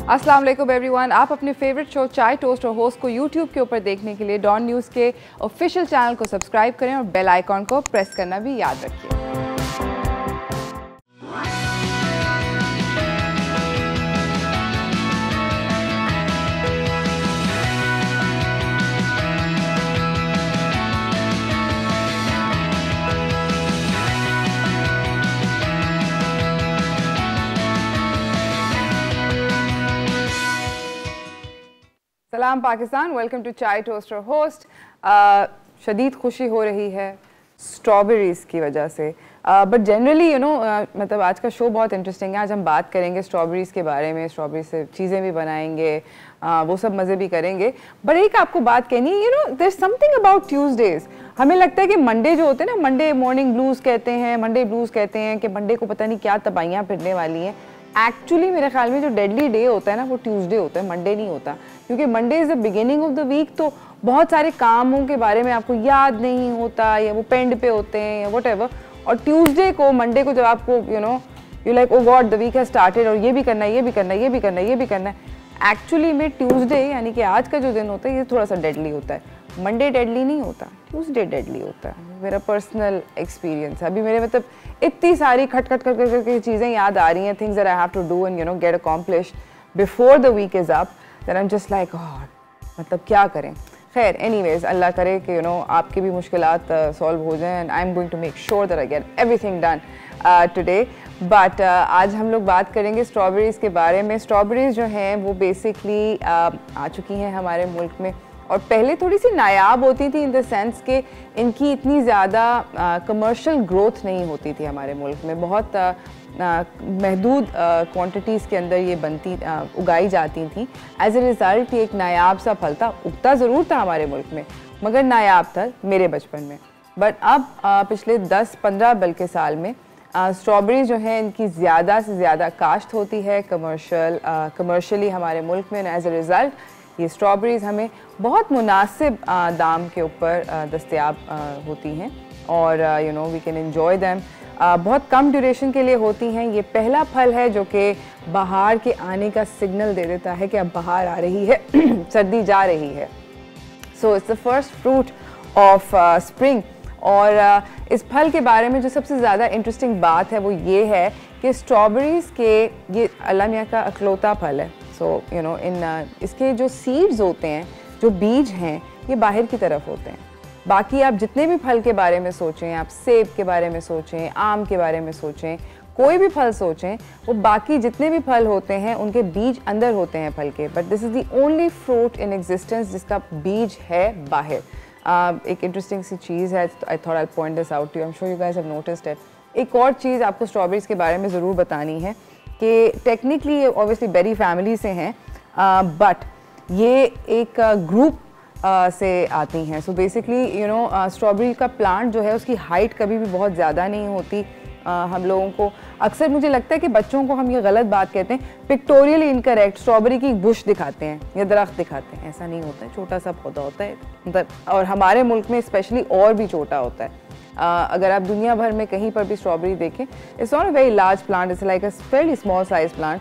अस्सलाम वालेकुम एवरीवन। आप अपने फेवरेट शो चाय टोस्ट और होस्ट को यूट्यूब के ऊपर देखने के लिए डॉन न्यूज़ के ऑफिशियल चैनल को सब्सक्राइब करें और बेल आइकॉन को प्रेस करना भी याद रखिए। सलाम पाकिस्तान, वेलकम टू चाय टोस्टर होस्ट। शदीद खुशी हो रही है स्ट्रॉबेरीज़ की वजह से, बट जनरली मतलब आज का शो बहुत इंटरेस्टिंग है। आज हम बात करेंगे स्ट्रॉबेरीज़ के बारे में, स्ट्रॉबेरी से चीज़ें भी बनाएंगे, वो सब मज़े भी करेंगे। बट एक आपको बात कहनी है, there is something about Tuesdays. हमें लगता है कि मंडे जो होते हैं ना, मंडे मॉर्निंग ब्लूज़ कहते हैं, मंडे ब्लूज़ कहते हैं कि मंडे को पता नहीं क्या तबाहियाँ फिरने वाली हैं। एक्चुअली मेरे ख्याल में जो डेडली डे होता है ना, वो ट्यूसडे होता है, मंडे नहीं होता, क्योंकि Monday is the beginning of the week. तो बहुत सारे कामों के बारे में आपको याद नहीं होता, या वो पेंड पे होते हैं या व्हाटएवर। और ट्यूसडे को, मंडे को जब आपको you like oh God the week has started, और ये भी करना है, ये भी करना है, ये भी करना है, ये भी करना है। एक्चुअली में ट्यूसडे यानी कि आज का जो दिन होता है, ये थोड़ा सा डेडली होता है। मंडे डेडली नहीं होता, ट्यूसडे डेडली होता है। मेरा पर्सनल एक्सपीरियंस है। अभी मेरे मतलब इतनी सारी खट खट खट करके चीज़ें याद आ रही हैं, things that I have to do and get accomplished before the week is up, that I am just like God, मतलब क्या करें। खैर एनीवेज, अल्लाह करे कि आपकी भी मुश्किलात सॉल्व हो जाएं, and I am going to make sure that I get everything done today. But आज हम लोग बात करेंगे स्ट्रॉबेरीज़ के बारे में। स्ट्रॉबेरीज़ जो हैं वो बेसिकली आ चुकी हैं हमारे मुल्क में, और पहले थोड़ी सी नायाब होती थी इन द सेंस कि इनकी इतनी ज़्यादा कमर्शियल ग्रोथ नहीं होती थी हमारे मुल्क में। बहुत महदूद क्वांटिटीज़ के अंदर ये उगाई जाती थी। एज ए रिज़ल्ट ये एक नायाब सा फल था। उगता ज़रूर था हमारे मुल्क में, मगर नायाब था मेरे बचपन में। बट अब पिछले 10-15 बल्कि साल में स्ट्रॉबेरी जो है इनकी ज़्यादा से ज़्यादा काश्त होती है कमर्शियली हमारे मुल्क में। एज ए रिज़ल्ट ये स्ट्रॉबेरीज़ हमें बहुत मुनासिब दाम के ऊपर दस्तयाब होती हैं, और वी कैन एंजॉय दैम। बहुत कम ड्यूरेशन के लिए होती हैं। ये पहला फल है जो कि बहार के आने का सिग्नल दे देता है कि अब बहार आ रही है, सर्दी जा रही है। So it's the first fruit of spring. और इस फल के बारे में जो सबसे ज़्यादा इंटरेस्टिंग बात है वो ये है कि स्ट्रॉबेरीज़ के ये अल्लाह मियाँ का अखलौता फल है। सो इसके जो सीड्स होते हैं, जो बीज हैं, ये बाहर की तरफ होते हैं। बाकी आप जितने भी फल के बारे में सोचें, आप सेब के बारे में सोचें, आम के बारे में सोचें, कोई भी फल सोचें, वो बाकी जितने भी फल होते हैं उनके बीज अंदर होते हैं फल के। But this is the only fruit in existence जिसका बीज है बाहर। एक इंटरेस्टिंग सी चीज़ है, I thought I point this out to you, I am sure you guys have noticed it. एक और चीज़ आपको स्ट्रॉबेरीज़ के बारे में ज़रूर बतानी है कि टेक्निकली ये ऑब्वियसली बेरी फैमिली से हैं, बट ये एक ग्रुप से आती हैं। सो बेसिकली स्ट्रॉबेरी का प्लांट जो है उसकी हाइट कभी भी बहुत ज़्यादा नहीं होती। हम लोगों को अक्सर मुझे लगता है कि बच्चों को हम ये गलत बात कहते हैं, पिक्टोरियली इनकरेक्ट, स्ट्रॉबेरी की बुश दिखाते हैं या दरख्त दिखाते हैं। ऐसा नहीं होता है, छोटा सा पौधा होता है मतलब, और हमारे मुल्क में स्पेशली और भी छोटा होता है। अगर आप दुनिया भर में कहीं पर भी स्ट्रॉबेरी देखें, it's not a very large plant, it's like a fairly small size plant.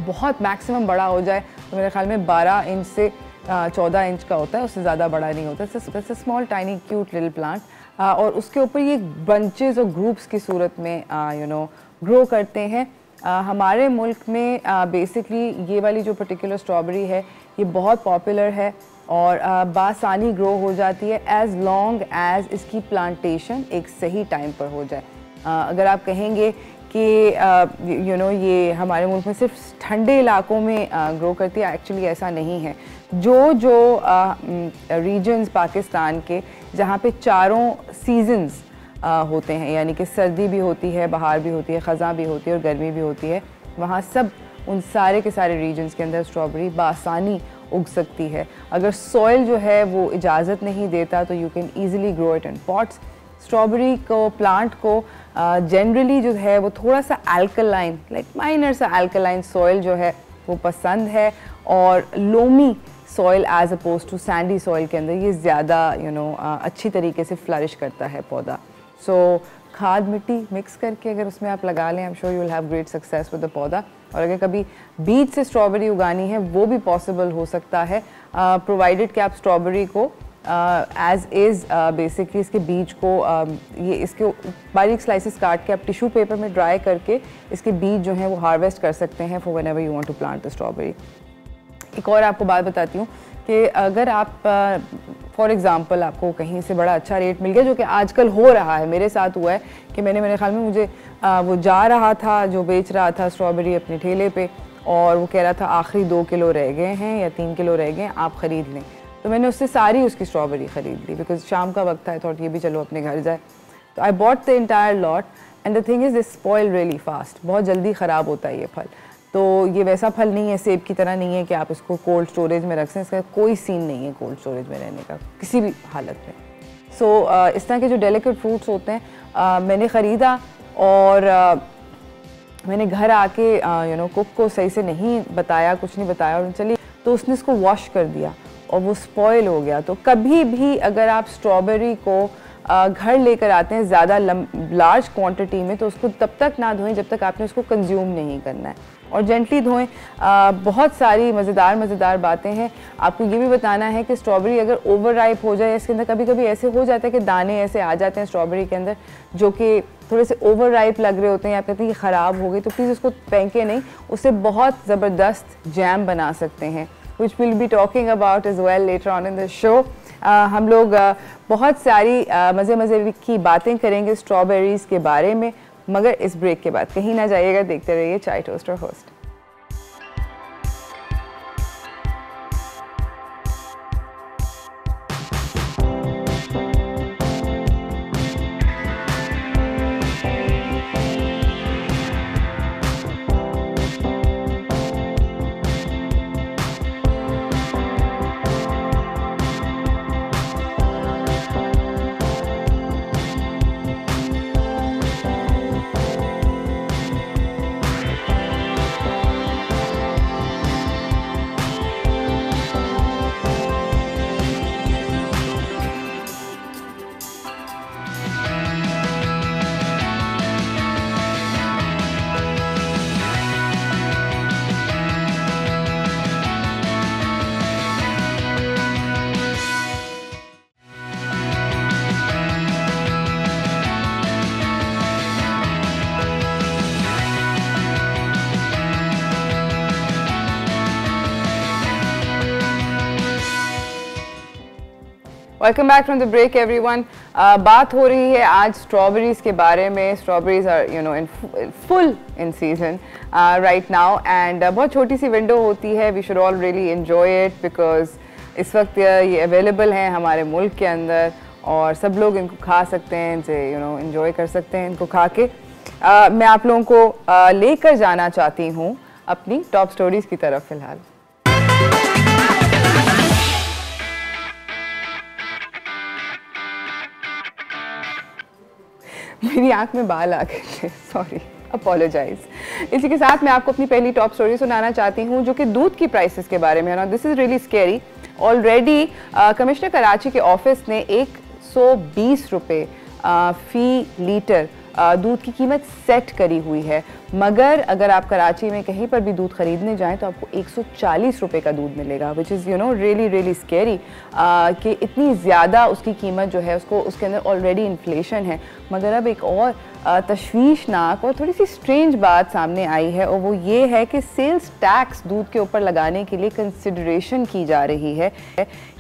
बहुत मैक्सिमम बड़ा हो जाए तो मेरे ख्याल में 12 इंच से 14 इंच का होता है, उससे ज़्यादा बड़ा नहीं होता। It's a small tiny cute little plant, और उसके ऊपर ये बंचेस और ग्रुप्स की सूरत में ग्रो करते हैं। हमारे मुल्क में बेसिकली ये वाली जो पर्टिकुलर स्ट्रॉबेरी है ये बहुत पॉपुलर है और बासानी ग्रो हो जाती है एज़ लॉन्ग एज़ इसकी प्लांटेशन एक सही टाइम पर हो जाए। अगर आप कहेंगे कि ये हमारे मुल्क में सिर्फ ठंडे इलाकों में ग्रो करती है, एक्चुअली ऐसा नहीं है। जो रीजन्स पाकिस्तान के जहाँ पे चारों सीजन्स होते हैं, यानी कि सर्दी भी होती है, बहार भी होती है, ख़ज़ां भी होती है और गर्मी भी होती है, वहाँ सब उन सारे के सारे रीजन्स के अंदर स्ट्रॉबेरी बासानी उग सकती है। अगर सॉइल जो है वो इजाज़त नहीं देता तो you can easily grow it in pots. Strawberry को प्लांट को जनरली जो है वो थोड़ा सा अल्कलाइन, लाइक माइनर सा अल्कलाइन सॉइल जो है वो पसंद है, और loamy soil as opposed to sandy soil के अंदर ये ज़्यादा अच्छी तरीके से फ्लरिश करता है पौधा। सो खाद मिट्टी मिक्स करके अगर उसमें आप लगा लें, आई am sure you will have great success with the पौधा। और अगर कभी बीज से स्ट्रॉबेरी उगानी है वो भी पॉसिबल हो सकता है, प्रोवाइडेड कि आप स्ट्रॉबेरी को एज इज़ बेसिकली इसके बीज को ये इसके बारीक स्लाइसेस काट के आप टिश्यू पेपर में ड्राई करके इसके बीज जो हैं वो हार्वेस्ट कर सकते हैं for whenever you want to plant the strawberry. एक और आपको बात बताती हूँ कि अगर आप फॉर एग्ज़ाम्पल आपको कहीं से बड़ा अच्छा रेट मिल गया, जो कि आजकल हो रहा है, मेरे साथ हुआ है कि मेरे ख्याल में मुझे वो जा रहा था जो बेच रहा था स्ट्रॉबेरी अपने ठेले पे, और वो कह रहा था आखिरी 2 किलो रह गए हैं या 3 किलो रह गए हैं, आप ख़रीद लें। तो मैंने उससे सारी उसकी स्ट्रॉबेरी ख़रीद ली, बिकॉज शाम का वक्त था, आई थॉट ये भी चलो अपने घर जाए। तो I bought the entire lot and the thing is this spoil really fast, बहुत जल्दी ख़राब होता है ये फल। तो ये वैसा फल नहीं है, सेब की तरह नहीं है कि आप इसको कोल्ड स्टोरेज में रख सकें, इसका कोई सीन नहीं है कोल्ड स्टोरेज में रहने का किसी भी हालत में। सो इस तरह के जो डेलिकेट फ्रूट्स होते हैं मैंने ख़रीदा और मैंने घर आके कुक को सही से नहीं बताया, कुछ नहीं बताया, और चलिए तो उसने इसको वॉश कर दिया और वो स्पॉइल हो गया। तो कभी भी अगर आप स्ट्रॉबेरी को घर लेकर आते हैं ज़्यादा लार्ज क्वांटिटी में, तो उसको तब तक ना धोएं जब तक आपने उसको कंज्यूम नहीं करना है, और जेंटली धोएं। बहुत सारी मज़ेदार बातें हैं। आपको ये भी बताना है कि स्ट्रॉबेरी अगर ओवर राइप हो जाए, इसके अंदर कभी कभी ऐसे हो जाता है कि दाने ऐसे आ जाते हैं स्ट्रॉबेरी के अंदर जो कि थोड़े से ओवर राइप लग रहे होते हैं, आप कहते हैं कि ख़राब हो गई, तो प्लीज़ उसको फेंके नहीं, उससे बहुत ज़बरदस्त जैम बना सकते हैं, which we'll be talking about as well later on in the show. हम लोग बहुत सारी मज़े की बातें करेंगे स्ट्रॉबेरीज़ के बारे में, मगर इस ब्रेक के बाद कहीं ना जाइएगा, देखते रहिए चाय टोस्टर host. Welcome back from the break everyone. बात हो रही है आज स्ट्रॉबेरीज़ के बारे में। Strawberries are in full in season right now, and बहुत छोटी सी विंडो होती है। We should all really enjoy it because इस वक्त ये अवेलेबल हैं हमारे मुल्क के अंदर और सब लोग इनको खा सकते हैं, इनसे एन्जॉय कर सकते हैं इनको खा के। मैं आप लोगों को लेकर जाना चाहती हूँ अपनी टॉप स्टोरीज़ की तरफ फ़िलहाल। मेरी आंख में बाल आ गए थे, सॉरी, अपोलोजाइज। इसी के साथ मैं आपको अपनी पहली टॉप स्टोरी सुनाना चाहती हूँ जो कि दूध की प्राइसेस के बारे में है ना। This is really scary. Already commissioner Karachi के ऑफिस ने 120 रुपये फ़ी लीटर दूध की कीमत सेट करी हुई है, मगर अगर आप कराची में कहीं पर भी दूध ख़रीदने जाएं तो आपको 140 रुपये का दूध मिलेगा, विच इज़ रियली स्कैरी कि इतनी ज़्यादा उसकी कीमत जो है उसके अंदर ऑलरेडी इन्फ्लेशन है। मगर अब एक और तशवीशनाक और थोड़ी सी स्ट्रेंज बात सामने आई है, और वो ये है कि सेल्स टैक्स दूध के ऊपर लगाने के लिए कंसिडरेशन की जा रही है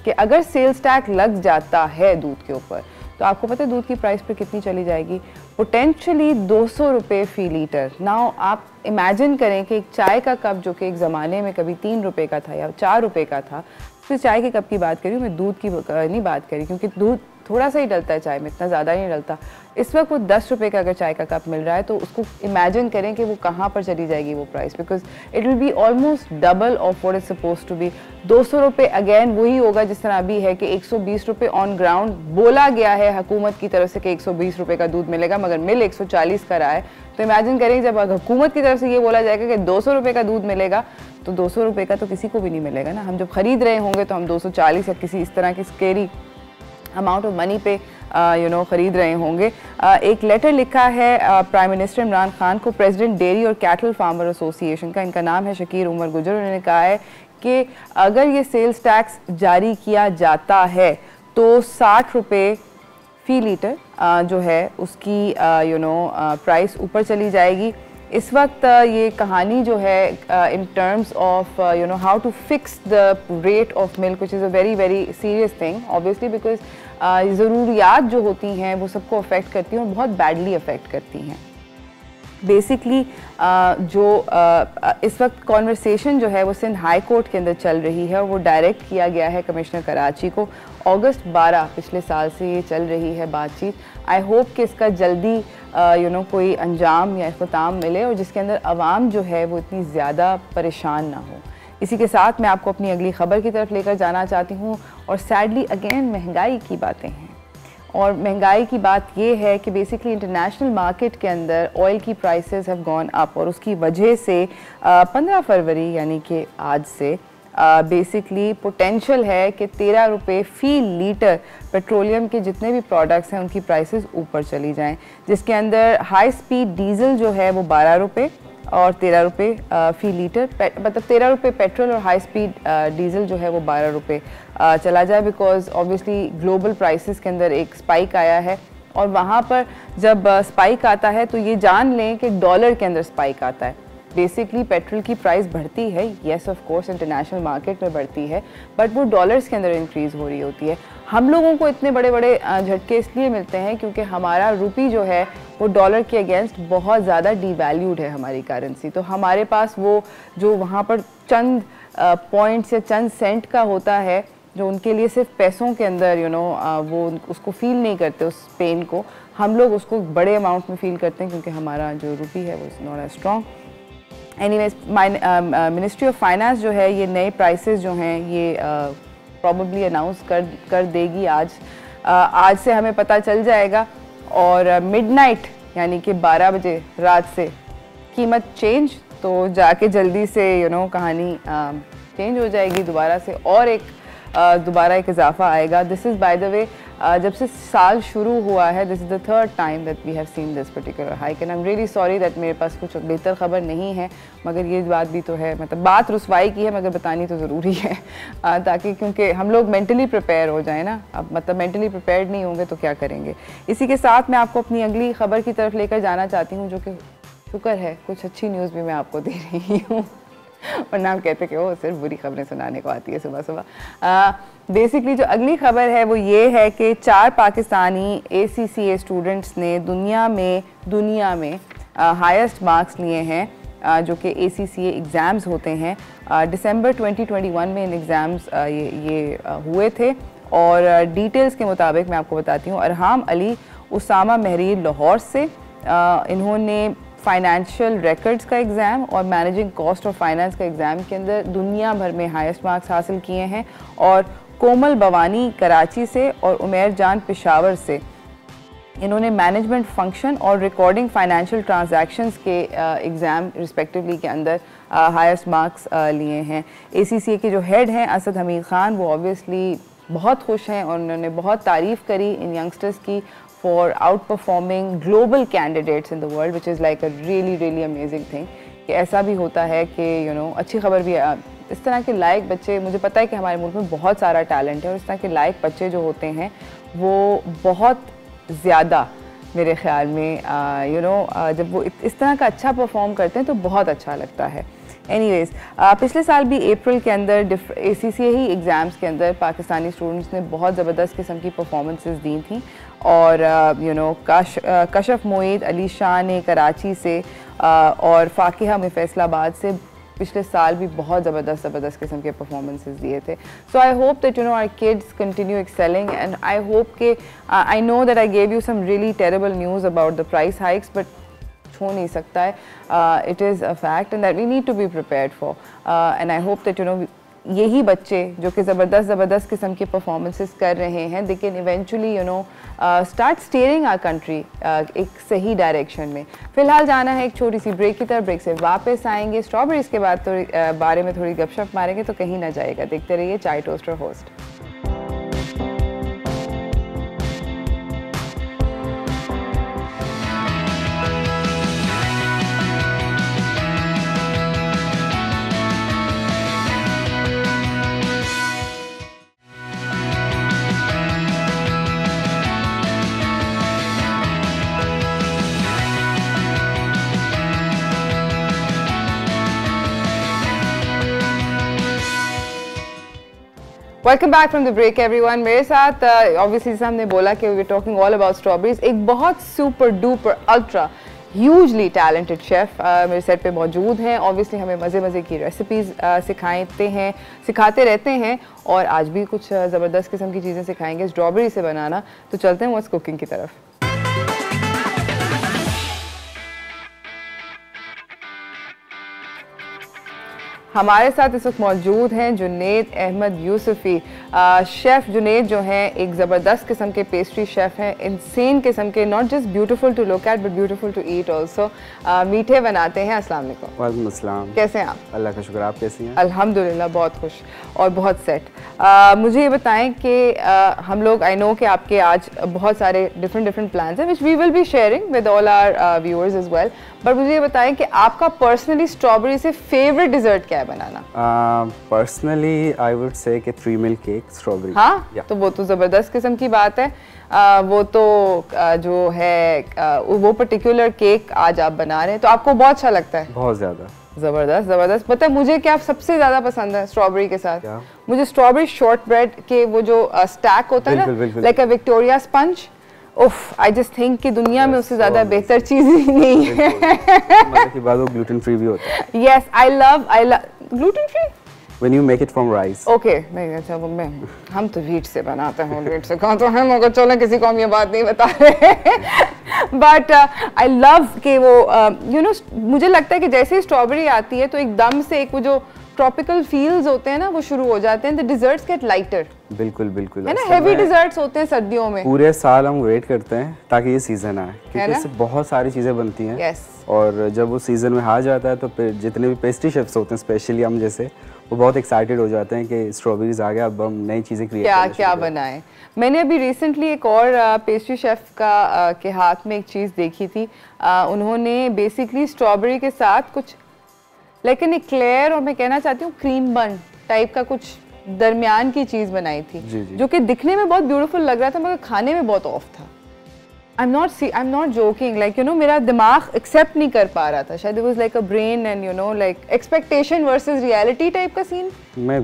कि अगर सेल्स टैक्स लग जाता है दूध के ऊपर तो आपको पता है दूध की प्राइस पर कितनी चली जाएगी, पोटेंशली 200 रुपये फ़ी लीटर। नाउ आप इमेजिन करें कि एक चाय का कप जो कि एक ज़माने में कभी 3 रुपये का था या 4 रुपये का था, फिर चाय के कप की बात करी, मैं दूध की नहीं बात करी, क्योंकि दूध थोड़ा सा ही डलता है चाय में, इतना ज़्यादा नहीं डलता। इस वक्त वो 10 रुपये का अगर चाय का कप मिल रहा है तो उसको इमेजिन करें कि वो कहाँ पर चली जाएगी वो price, because it will be almost double of what is suppose to be. 200 रुपये अगेन वही होगा जिस तरह अभी है कि 120 रुपये ऑन ग्राउंड बोला गया है हुकूमत की तरफ से कि 120 रुपये का दूध मिलेगा, मगर मिल 140 का रहा है। तो इमेजिन करें जब हुकूमत की तरफ से ये बोला जाएगा कि 200 रुपये का दूध मिलेगा, तो 200 रुपये का तो किसी को भी नहीं मिलेगा ना। हम जब खरीद रहे होंगे तो हम 240 या किसी इस तरह की स्केरी अमाउंट ऑफ मनी पे ख़रीद रहे होंगे। एक लेटर लिखा है प्राइम मिनिस्टर इमरान खान को प्रेसिडेंट डेयरी और कैटल फार्मर एसोसिएशन का, इनका नाम है शकीर उमर गुजर। उन्होंने कहा है कि अगर ये सेल्स टैक्स जारी किया जाता है तो 60 रुपये फ़ी लीटर जो है उसकी प्राइस ऊपर चली जाएगी। इस वक्त ये कहानी जो है in terms of how to fix the rate of milk, which is a very very serious thing obviously, because ज़रूरियात जो होती हैं वो सबको अफेक्ट करती हैं और बहुत बैडली अफेक्ट करती हैं। बेसिकली इस वक्त कॉन्वर्सेशन जो है वो सिंध हाई कोर्ट के अंदर चल रही है और वो डायरेक्ट किया गया है कमिश्नर कराची को। अगस्त 12 पिछले साल से ये चल रही है बातचीत। आई होप कि इसका जल्दी कोई अंजाम या इख्तिताम मिले और जिसके अंदर आवाम जो है वो इतनी ज़्यादा परेशान ना हो। इसी के साथ मैं आपको अपनी अगली ख़बर की तरफ लेकर जाना चाहती हूँ और सैडली अगेन महंगाई की बातें हैं। और महंगाई की बात ये है कि बेसिकली इंटरनेशनल मार्केट के अंदर ऑयल की प्राइसेस हैव गॉन अप और उसकी वजह से 15 फरवरी यानी कि आज से बेसिकली पोटेंशियल है कि 13 रुपये फ़ी लीटर पेट्रोलियम के जितने भी प्रोडक्ट्स हैं उनकी प्राइसेस ऊपर चली जाएं, जिसके अंदर हाई स्पीड डीजल जो है वो 12 रुपये और 13 रुपये फ़ी लीटर, मतलब 13 रुपये पेट्रोल और हाई स्पीड डीजल जो है वो 12 रुपये चला जाए, बिकॉज ऑब्वियसली ग्लोबल प्राइसेस के अंदर एक स्पाइक आया है। और वहाँ पर जब स्पाइक आता है तो ये जान लें कि डॉलर के अंदर स्पाइक आता है। बेसिकली पेट्रोल की प्राइस बढ़ती है, yes of course international market में बढ़ती है, बट वो डॉलर्स के अंदर इंक्रीज़ हो रही होती है। हम लोगों को इतने बड़े बड़े झटके इसलिए मिलते हैं क्योंकि हमारा रुपी जो है वो डॉलर के अगेंस्ट बहुत ज़्यादा डीवैल्यूड है हमारी करेंसी। तो हमारे पास वो जो वहाँ पर चंद पॉइंट्स या चंद सेंट का होता है जो उनके लिए सिर्फ पैसों के अंदर वो उसको फील नहीं करते उस पेन को, हम लोग उसको बड़े अमाउंट में फील करते हैं क्योंकि हमारा जो रुपी है वो is not as strong. Anyways ministry of finance जो है ये नए प्राइसेस जो हैं ये प्रॉबेबली अनाउंस कर देगी आज से हमें पता चल जाएगा। और मिडनाइट यानी कि 12 बजे रात से कीमत चेंज, तो जाके जल्दी से कहानी चेंज हो जाएगी दोबारा से और दोबारा एक इजाफा आएगा। This is by the way जब से साल शुरू हुआ है this is the third time that we have seen this particular hike and I am really sorry that मेरे पास कुछ बेहतर खबर नहीं है, मगर ये बात भी तो है, मतलब बात रुसवाई की है मगर बतानी तो ज़रूरी है ताकि क्योंकि हम लोग मेंटली प्रिपेयर हो जाए ना। अब मतलब मेंटली प्रिपेयर्ड नहीं होंगे तो क्या करेंगे। इसी के साथ मैं आपको अपनी अगली खबर की तरफ लेकर जाना चाहती हूँ, जो कि शुक्र है कुछ अच्छी न्यूज़ भी मैं आपको दे रही हूँ वरना हम कहते कि वो सिर्फ बुरी खबरें सुनाने को आती है सुबह सुबह। बेसिकली जो अगली खबर है वो ये है कि 4 पाकिस्तानी ACCA स्टूडेंट्स ने दुनिया में हाईएस्ट मार्क्स लिए हैं जो कि ACCA एग्ज़ाम्स होते हैं। दिसंबर 2021 में इन एग्ज़ाम्स ये हुए थे और डिटेल्स के मुताबिक मैं आपको बताती हूँ। अरहाम अली उसामा महरीर लाहौर से इन्होंने फाइनेंशियल रिकॉर्ड्स का एग्ज़ाम और मैनेजिंग कॉस्ट ऑफ फाइनेंस का एग्ज़ाम के अंदर दुनिया भर में हाईएस्ट मार्क्स हासिल किए हैं। और कोमल बवानी कराची से और उमेर जान पेशावर से इन्होंने मैनेजमेंट फंक्शन और रिकॉर्डिंग फाइनेंशियल ट्रांजैक्शंस के एग्ज़ाम रिस्पेक्टिवली के अंदर हाईएस्ट मार्क्स लिए हैं। ACCA के जो हेड हैं असद हमीद ख़ान वो ऑब्वियसली बहुत खुश हैं और उन्होंने बहुत तारीफ़ करी इन यंगस्टर्स की for outperforming global candidates in the world, which is like a really amazing thing कि ऐसा भी होता है कि अच्छी खबर भी इस तरह के लायक बच्चे, मुझे पता है कि हमारे मुल्क में बहुत सारा टैलेंट है और इस तरह के लायक बच्चे जो होते हैं वो बहुत ज़्यादा मेरे ख्याल में जब वो इस तरह का अच्छा परफॉर्म करते हैं तो बहुत अच्छा लगता है। एनीवेज पिछले साल भी अप्रैल के अंदर ACCA ही एग्ज़ाम्स के अंदर पाकिस्तानी स्टूडेंट्स ने बहुत ज़बरदस्त किस्म की परफॉर्मेंसेस दी थी और कशफ मोईद अली शाह ने कराची से और फाकिहा में फैसलाबाद से पिछले साल भी बहुत ज़बरदस्त किस्म के परफॉर्मेंसेस दिए थे। So I hope that our kids continue excelling and I hope के I know that I gave you some really terrible news about the price hikes, but हो नहीं सकता है, it is a fact and that we need to be prepared for and I hope that यही बच्चे जो कि ज़बरदस्त किस्म के परफॉर्मेंसेस कर रहे हैं they can eventually start steering our country एक सही डायरेक्शन में। फ़िलहाल जाना है एक छोटी सी ब्रेक की तरफ, ब्रेक से वापस आएंगे, स्ट्रॉबेरीज़ के बाद बारे में थोड़ी गपशप मारेंगे, तो कहीं ना जाएगा, देखते रहिए चाय टोस्टर host. Welcome back from the break everyone. मेरे साथ ऑब्वियसली हमने बोला कि we are talking all about strawberries, एक बहुत super duper ultra hugely talented chef मेरे सेट पे मौजूद हैं। ऑब्वियसली हमें मज़े मज़े की रेसिपीज़ सिखाते रहते हैं और आज भी कुछ ज़बरदस्त किस्म की चीज़ें सिखाएंगे स्ट्रॉबेरी से बनाना। तो चलते हैं व्हाट्स कुकिंग की तरफ। हमारे साथ इस वक्त मौजूद हैं जुनैद अहमद यूसुफी। शेफ़ जुनैद जो हैं एक ज़बरदस्त किस्म के पेस्ट्री शेफ़ हैं, इंसेन किस्म के, not just beautiful to look at but beautiful to eat also. मीठे बनाते हैं। अस्सलाम वालेकुम। वालेकुम अस्सलाम। कैसे हैं आप? अल्लाह का शुक्र, आप कैसी हैं? अल्हम्दुलिल्लाह बहुत खुश और बहुत सेट। मुझे ये बताएं कि हम लोग, आई नो कि आपके आज बहुत सारे डिफरेंट प्लान्स हैं which we will be sharing with all our viewers as well, but मुझे ये बताएं कि आपका पर्सनली स्ट्रॉबेरी से फेवरेट डिज़र्ट क्या है बनाना? पर्सनली आई वुड से कि 3 मिल्क केक स्ट्रॉबेरी। हाँ तो वो तो ज़बरदस्त किस्म की बात है। वो तो जो है वो पर्टिकुलर केक आज आप बना रहे हैं तो आपको बहुत अच्छा लगता है? बहुत ज़्यादा। ज़बरदस्त। पता है मुझे क्या सबसे ज़्यादा पसंद है स्ट्रॉबेरी के साथ? क्या? मुझे स्ट्रॉबेरी शॉर्ट ब्रेड के वो जो स्टैक होता है ना, लाइक अ विक्टोरिया स्पंज। उफ, आई जस्ट थिंक कि दुनिया में उससे ज़्यादा बेहतर चीज़ ही नहीं है। मतलब की बात, वो ग्लूटेन फ्री भी होता है। Yes, I love gluten free? When you make it from rice. Okay, नहीं अच्छा वो हम तो वीट से बनाते हैं, वीट से कहाँ तो हम, मगर चलो किसी को हम ये बात नहीं बता रहे। But I love कि वो you know, मुझे लगता है कि जैसे ही स्ट्रॉबेरी आती है तो एकदम से एक वो जो ट्रॉपिकल फील्स होते हैं ना वो शुरू हो जाते हैं। The desserts get lighter. बिल्कुल है ना, हेवी डिजर्ट्स होते हैं सर्दियों में। पूरे साल हम वेट करते हैं ताकि ये सीजन आए, क्योंकि इससे बहुत सारी चीज़ें बनती हैं। yes. और जब वो सीजन में आ जाता है तो फिर जितने भी पेस्ट्री शेफ्स होते हैं, स्पेशली हम जैसे, वो बहुत एक्साइटेड हो जाते हैं कि स्ट्रॉबेरीज आ गया, अब हम नई चीज़ें क्रिएट क्या बनाएं। मैंने अभी रिसेंटली एक और पेस्ट्री शेफ का के हाथ में एक चीज़ देखी थी। उन्होंने बेसिकली स्ट्रॉबेरी के साथ कुछ लेकिन एक क्लेयर और मैं कहना चाहती हूँ क्रीम बन टाइप का कुछ दरमियान की चीज़ बनाई थी। जी। जो कि दिखने में बहुत ब्यूटीफुल लग रहा था मगर खाने में बहुत ऑफ था। I am not joking, like you know मेरा दिमाग एक्सेप्ट नहीं कर पा रहा था। शायद it was like a brain and you know like expectation versus reality type का सीन।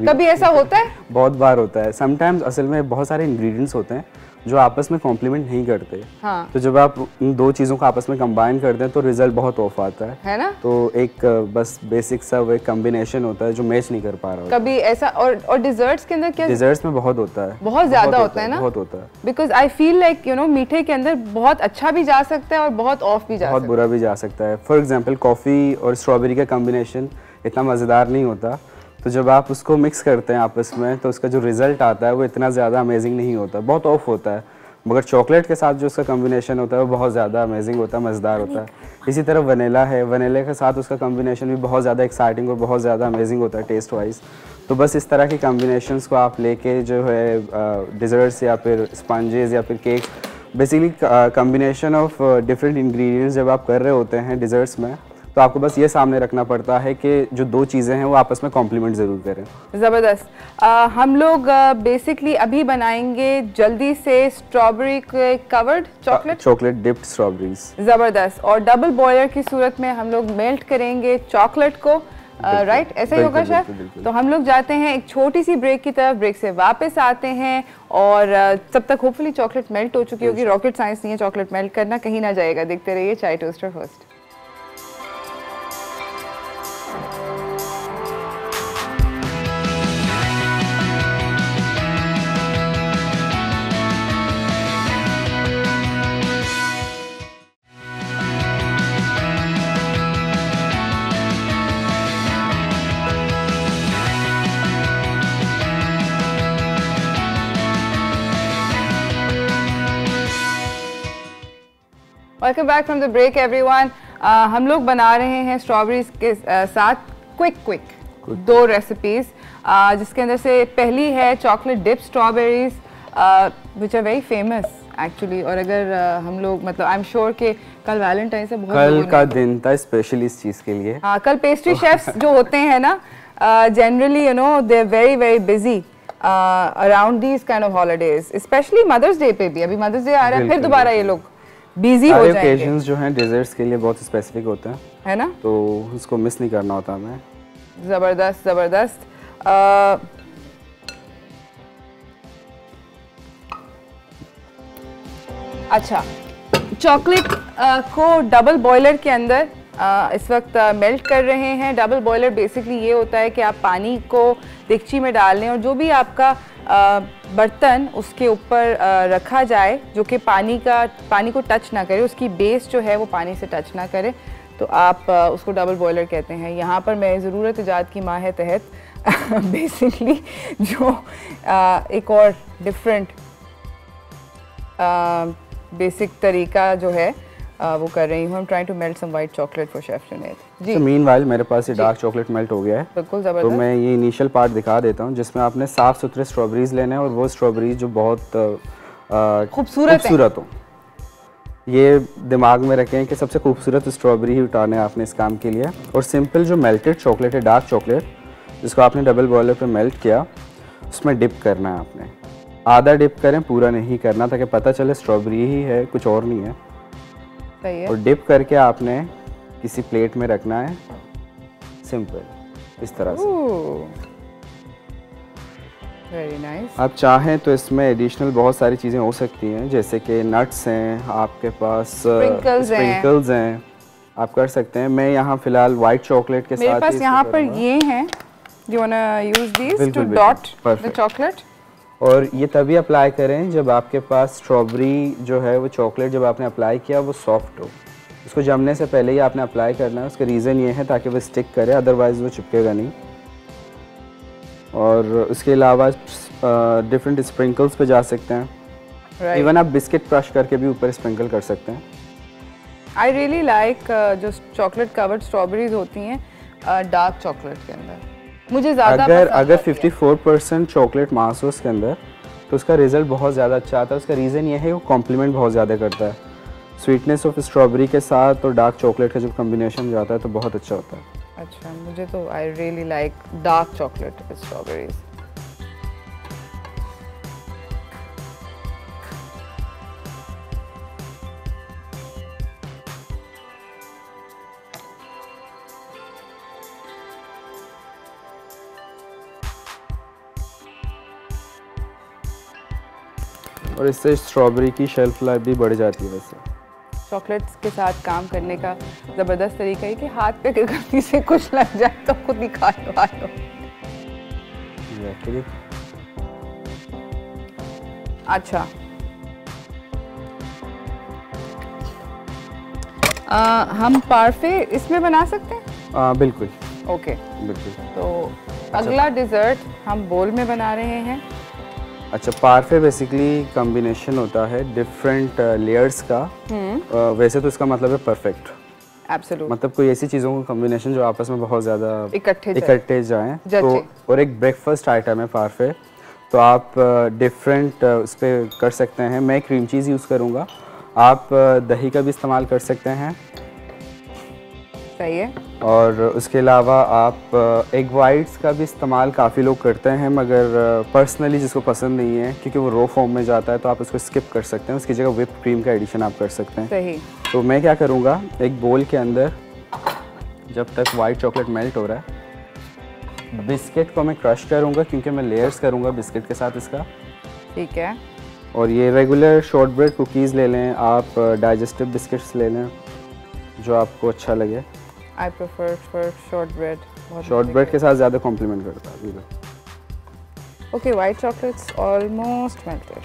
कभी ऐसा होता है? बहुत बार होता है। समटाइम्स असल में बहुत सारे इंग्रेडिएंट्स होते हैं जो आपस में कॉम्प्लीमेंट नहीं करते। हाँ। तो जब आप उन दो चीज़ों को आपस में कंबाइन करते हैं तो रिजल्ट बहुत ऑफ आता है ना? तो एक बस बेसिक सा वो एक कॉम्बिनेशन होता है जो मैच नहीं कर पा रहा। कभी ऐसा और डिजर्ट्स के अंदर क्या? डिजर्ट्स में बहुत होता है, बहुत ज़्यादा होता है ना? बहुत होता है। Because I feel like you know मीठे के अंदर बहुत अच्छा भी जा सकता है और बहुत ऑफ भी जा सकता है, बहुत बुरा भी जा सकता है। फॉर एग्जाम्पल कॉफ़ी और स्ट्रॉबेरी का कॉम्बिनेशन इतना मज़ेदार नहीं होता, तो जब आप उसको मिक्स करते हैं आपस में तो उसका जो रिजल्ट आता है वो इतना ज़्यादा अमेजिंग नहीं होता, बहुत ऑफ होता है। मगर चॉकलेट के साथ जो उसका कॉम्बिनेशन होता है वो बहुत ज़्यादा अमेजिंग होता है, मज़ेदार होता है। इसी तरह वनीला है, वनीले के साथ उसका कॉम्बिनेशन भी बहुत ज़्यादा एक्साइटिंग और बहुत ज़्यादा अमेजिंग होता है टेस्ट वाइज। तो बस इस तरह के कॉम्बिनेशंस को आप लेके जो है डिज़र्ट्स या फिर स्पंजेस या फिर cake, basically combination of different ingredients जब आप कर रहे होते हैं डिज़र्ट्स में, तो आपको बस ये सामने रखना पड़ता है कि जो दो चीज़ें हैं वो आपस में कॉम्प्लीमेंट ज़रूर करें। ज़बरदस्त। हम लोग बेसिकली अभी बनाएंगे जल्दी से स्ट्रॉबेरी के कवर्ड चॉकलेट डिप्ड स्ट्रॉबेरीज। ज़बरदस्त। और डबल बॉयलर की सूरत में हम लोग मेल्ट करेंगे चॉकलेट को, राइट? ऐसा ही होगा शेफ? तो हम लोग जाते हैं एक छोटी सी ब्रेक की तरफ, ब्रेक से वापस आते हैं और तब तक होपफुली चॉकलेट मेल्ट हो चुकी होगी। रॉकेट साइंस नहीं है चॉकलेट मेल्ट करना, कहीं ना जाएगा। देखते रहिए चाय टोस्टर host. Welcome back from the break everyone. हम लोग बना रहे हैं स्ट्रॉबेरीज के साथ क्विक दो रेसिपीज, जिसके अंदर से पहली है chocolate dip strawberries which are very famous actually. और अगर हम लोग मतलब आई एम श्योर कि कल वैलेंटाइन से बहुत कल का दिन था स्पेशली इस चीज़ के लिए। हाँ, कल पेस्ट्री शेफ्स जो होते हैं ना generally you know they are very busy around these kind of holidays, specially mother's day पे भी। अभी मदर्स डे आ रहा है, फिर दोबारा ये लोग बिजी हो जाएंगे। ओकेजन्स जो हैं डेजर्ट्स के लिए बहुत स्पेसिफिक होते हैं, है ना? तो उसको मिस नहीं करना होता हमें। ज़बरदस्त। अच्छा, चॉकलेट को डबल बॉयलर के अंदर इस वक्त मेल्ट कर रहे हैं। डबल बॉयलर बेसिकली ये होता है कि आप पानी को देगची में डाल लें और जो भी आपका बर्तन उसके ऊपर रखा जाए जो कि पानी को टच ना करे, उसकी बेस जो है वो पानी से टच ना करे, तो आप उसको डबल बॉयलर कहते हैं। यहाँ पर मैं ज़रूरत इजाद की माह तहत बेसिकली जो एक और डिफरेंट बेसिक तरीका जो है वो कर रही हूँ। I'm trying to melt some white chocolate for Chef Junaid। जी। तो मीनवाइल मेरे पास ये डार्क चॉकलेट मेल्ट हो गया है। बिल्कुल तो ज़बरदस्त। मैं ये इनिशियल पार्ट दिखा देता हूँ जिसमें आपने साफ़ सुथरे स्ट्रॉबेरीज लेने हैं और वो स्ट्रॉबेरीज जो बहुत खूबसूरत हो। ये दिमाग में रखें कि सबसे खूबसूरत स्ट्रॉबेरी ही उठाने हैं आपने इस काम के लिए। और सिंपल जो मेल्टेड चॉकलेट है, डार्क चॉकलेट, जिसको आपने डबल बॉयलर पे मेल्ट किया, उसमें डिप करना है आपने। आधा डिप करें, पूरा नहीं करना, ताकि पता चले स्ट्रॉबेरी ही है, कुछ और नहीं है। सही है। और डिप करके आपने किसी प्लेट में रखना है, सिंपल इस तरह से। Very nice. आप चाहें तो इसमें एडिशनल बहुत सारी चीज़ें हो सकती हैं, जैसे कि नट्स हैं, आपके पास स्प्रिंकल्स हैं, आप कर सकते हैं। मैं यहाँ फ़िलहाल वाइट चॉकलेट के साथ मेरे पास यहाँ पर ये हैं। You wanna use these to dot the chocolate? और ये तभी अप्लाई करें जब आपके पास स्ट्रॉबेरी जो है वो चॉकलेट जब आपने अप्लाई किया वो सॉफ्ट हो। उसको जमने से पहले ही आपने अप्लाई करना है। उसका रीज़न ये है ताकि वो स्टिक करे, अदरवाइज़ वो चिपकेगा नहीं। और उसके अलावा डिफरेंट स्प्रिंकल्स पे जा सकते हैं। इवन आप बिस्किट क्रश करके भी ऊपर स्प्रिंकल कर सकते हैं। आई रियली लाइक जो चॉकलेट कवर्ड स्ट्रॉबेरीज होती हैं डार्क चॉकलेट के अंदर, मुझे ज़्यादा अगर 54% चॉकलेट मास हो उसके अंदर तो उसका रिजल्ट बहुत ज़्यादा अच्छा आता है। उसका रीज़न ये है वो कॉम्प्लीमेंट बहुत ज़्यादा करता है। स्वीटनेस ऑफ स्ट्रॉबेरी के साथ और डार्क चॉकलेट का जब कॉम्बिनेशन जाता है तो बहुत अच्छा होता है। अच्छा, मुझे तो I really like dark chocolate with strawberries. और इससे स्ट्रॉबेरी की शेल्फ लाइफ भी बढ़ जाती है। वैसे चॉकलेट्स के साथ काम करने का ज़बरदस्त तरीका है कि हाथ पे गलती से कुछ लग जाए तो खुद ही खा लो। अच्छा, हम पार्फे इसमें बना सकते हैं? बिल्कुल। ओके, बिल्कुल। तो अगला डिज़र्ट हम बोल में बना रहे हैं। अच्छा, पार्फे बेसिकली कॉम्बिनेशन होता है डिफरेंट लेयर्स का। वैसे तो इसका मतलब है परफेक्ट। एब्सोल्यूट। मतलब कोई ऐसी चीज़ों का कॉम्बिनेशन जो आपस में बहुत ज़्यादा इकट्ठे जाएं। तो और एक ब्रेकफास्ट आइटम है पार्फे, तो आप डिफरेंट उस पर कर सकते हैं। मैं क्रीम चीज़ यूज़ करूँगा, आप दही का भी इस्तेमाल कर सकते हैं। सही है। और उसके अलावा आप एग वाइट्स का भी इस्तेमाल काफ़ी लोग करते हैं, मगर पर्सनली जिसको पसंद नहीं है क्योंकि वो रो फॉर्म में जाता है तो आप उसको स्किप कर सकते हैं। उसकी जगह व्हिप क्रीम का एडिशन आप कर सकते हैं। सही। तो मैं क्या करूँगा, एक बोल के अंदर जब तक वाइट चॉकलेट मेल्ट हो रहा है, बिस्किट को मैं क्रश करूँगा क्योंकि मैं लेयर्स करूँगा बिस्किट के साथ इसका। ठीक है। और ये रेगुलर शॉर्ट ब्रेड कुकीज़ ले लें आप, डाइजेस्टिव बिस्किट्स ले लें जो आपको अच्छा लगे। I prefer for short bread। Short bread के साथ ज़्यादा कॉम्प्लीमेंट करता है। Okay, white chocolates almost melted।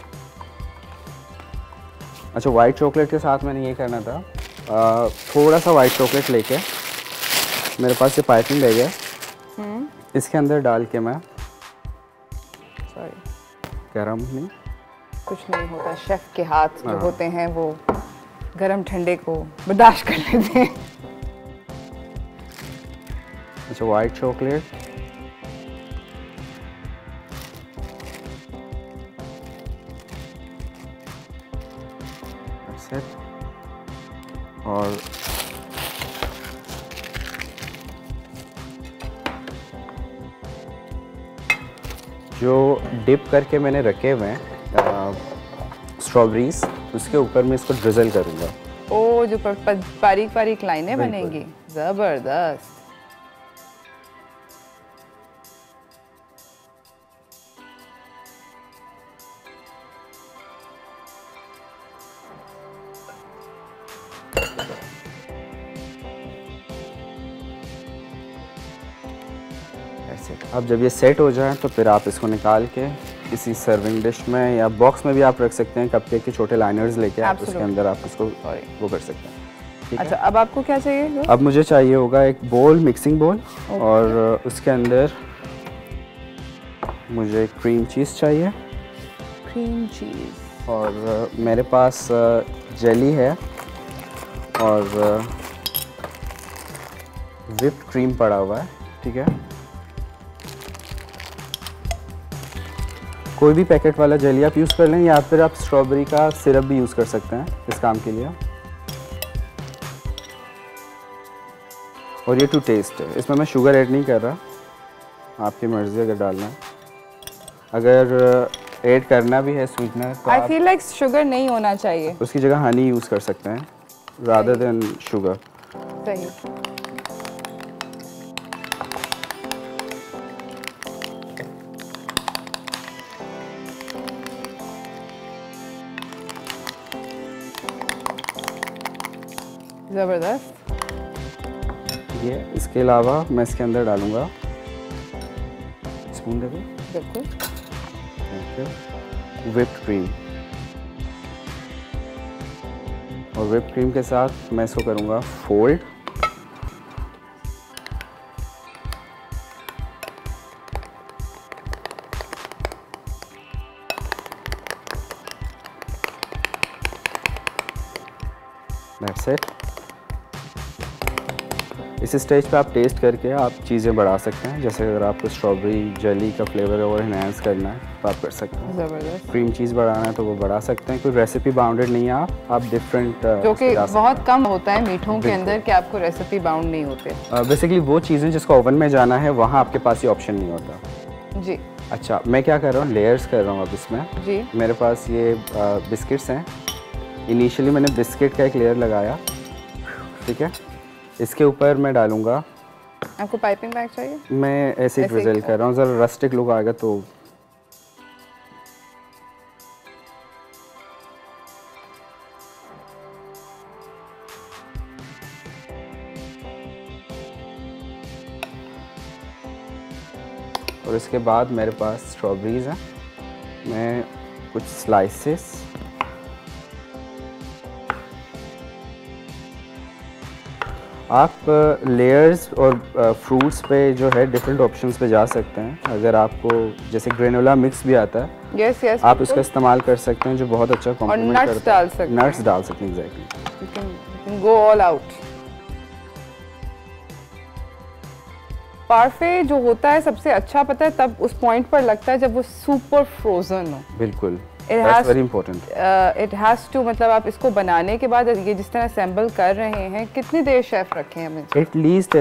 अच्छा, वाइट चॉकलेट के साथ मैंने ये करना था, थोड़ा सा वाइट चॉकलेट लेके मेरे पास ये पाइपिंग रह गया, इसके अंदर डाल के मैं गरम नहीं, कुछ नहीं होता, शेफ के हाथ जो होते हैं वो गरम ठंडे को बर्दाश्त कर लेते हैं। अच्छा, वाइट चॉकलेट और जो डिप करके मैंने रखे हुए हैं स्ट्रॉबेरीज, उसके ऊपर मैं इसको ड्रिजल करूँगा। ओ, जो बारीक बारीक लाइनें बनेंगी, ज़बरदस्त। That's it. अब जब ये सेट हो जाए तो फिर आप इसको निकाल के किसी सर्विंग डिश में या बॉक्स में भी आप रख सकते हैं। कपकेक के छोटे लाइनर्स लेके आप उसके अंदर आप उसको वो कर सकते हैं। अच्छा, अब आपको क्या चाहिए? अब मुझे चाहिए होगा एक बोल, मिक्सिंग बोल, और उसके अंदर मुझे क्रीम चीज़ चाहिए। Cream cheese. और मेरे पास जेली है और व्हिप्ड क्रीम पड़ा हुआ है, ठीक है। कोई भी पैकेट वाला जेली आप यूज़ कर लें या फिर आप स्ट्रॉबेरी का सिरप भी यूज़ कर सकते हैं इस काम के लिए। और ये टू टेस्ट है, इसमें मैं शुगर ऐड नहीं कर रहा, आपकी मर्ज़ी अगर डालना है। अगर ऐड करना भी है स्वीटनर तो आई फील लाइक शुगर नहीं होना चाहिए, उसकी जगह हनी यूज़ कर सकते हैं रादर देन शुगर। सही। ज़बरदस्त। ये इसके अलावा मैं इसके अंदर डालूँगा, स्पून दे दो। बिल्कुल। Thank you. व्हिप्ड क्रीम, और व्हिप्ड क्रीम के साथ मैं इसको करूँगा फोल्ड। That's it. इस स्टेज पे आप टेस्ट करके आप चीज़ें बढ़ा सकते हैं, जैसे अगर आपको स्ट्रॉबेरी जेली का फ्लेवर और इन्हांस करना है तो आप कर सकते हैं। ज़बरदस्त। क्रीम चीज़ बढ़ाना है तो वो बढ़ा सकते हैं, कोई रेसिपी बाउंडेड नहीं है। आप डिफरेंट जो कि बहुत कम होता है मीठों के अंदर कि आपको रेसिपी बाउंड नहीं होते। बेसिकली वो चीज़ें जिसको ओवन में जाना है वहाँ आपके पास ये ऑप्शन नहीं होता। जी। अच्छा, मैं क्या कर रहा हूँ, लेयर्स कर रहा हूँ अब इसमें। जी। मेरे पास ये बिस्किट्स हैं। इनिशियली मैंने बिस्किट का एक लेयर लगाया, ठीक है। इसके ऊपर मैं डालूँगा, आपको पाइपिंग बैग चाहिए? मैं ऐसे ही ड्रिजल कर रहा हूँ, ज़रा रस्टिक लुक आएगा तो। और इसके बाद मेरे पास स्ट्रॉबेरीज़ हैं, मैं कुछ स्लाइसेस आप लेयर्स और फ्रूट्स पे जो है डिफरेंट ऑप्शंस पे जा सकते हैं। अगर आपको जैसे ग्रेनोला मिक्स भी आता है, यस यस, आप उसका इस्तेमाल कर सकते हैं जो बहुत अच्छा कॉम्प्लीमेंट करता है। नट्स डाल सकते हैं। नट्स डाल सकते हैं, exactly. You can go all out. Parfait जो होता है सबसे अच्छा पता है तब उस पॉइंट पर लगता है जब वो सुपर फ्रोजन हो। बिल्कुल, That's very important. It has to, मतलब आप इसको बनाने के बाद ये जिस तरह असेंबल कर रहे हैं, कितनी देर शेफ रखें हमें? एटलीस्ट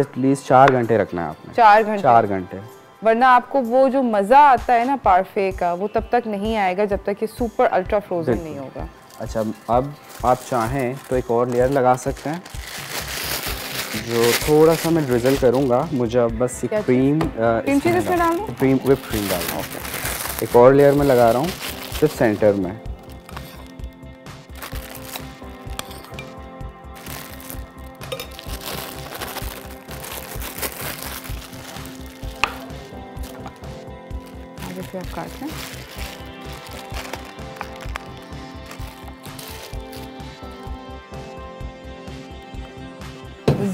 4 घंटे रखना है आपने। 4 घंटे? 4 घंटे। वरना आपको वो जो मज़ा आता है ना पार्फे का, वो तब तक नहीं आएगा जब तक ये सुपर अल्ट्रा फ्रोजन नहीं होगा। अच्छा, अब आप चाहें तो एक और लेयर लगा सकते हैं, जो थोड़ा सा मैं ड्रिजल करूँगा। मुझे अब बस क्रीम चीज़ इसमें डालूँ? क्रीम, व्हिप्ड क्रीम डालना। ओके, एक और लेयर में लगा रहा हूँ सिर्फ सेंटर में। आगे से आप काट लें।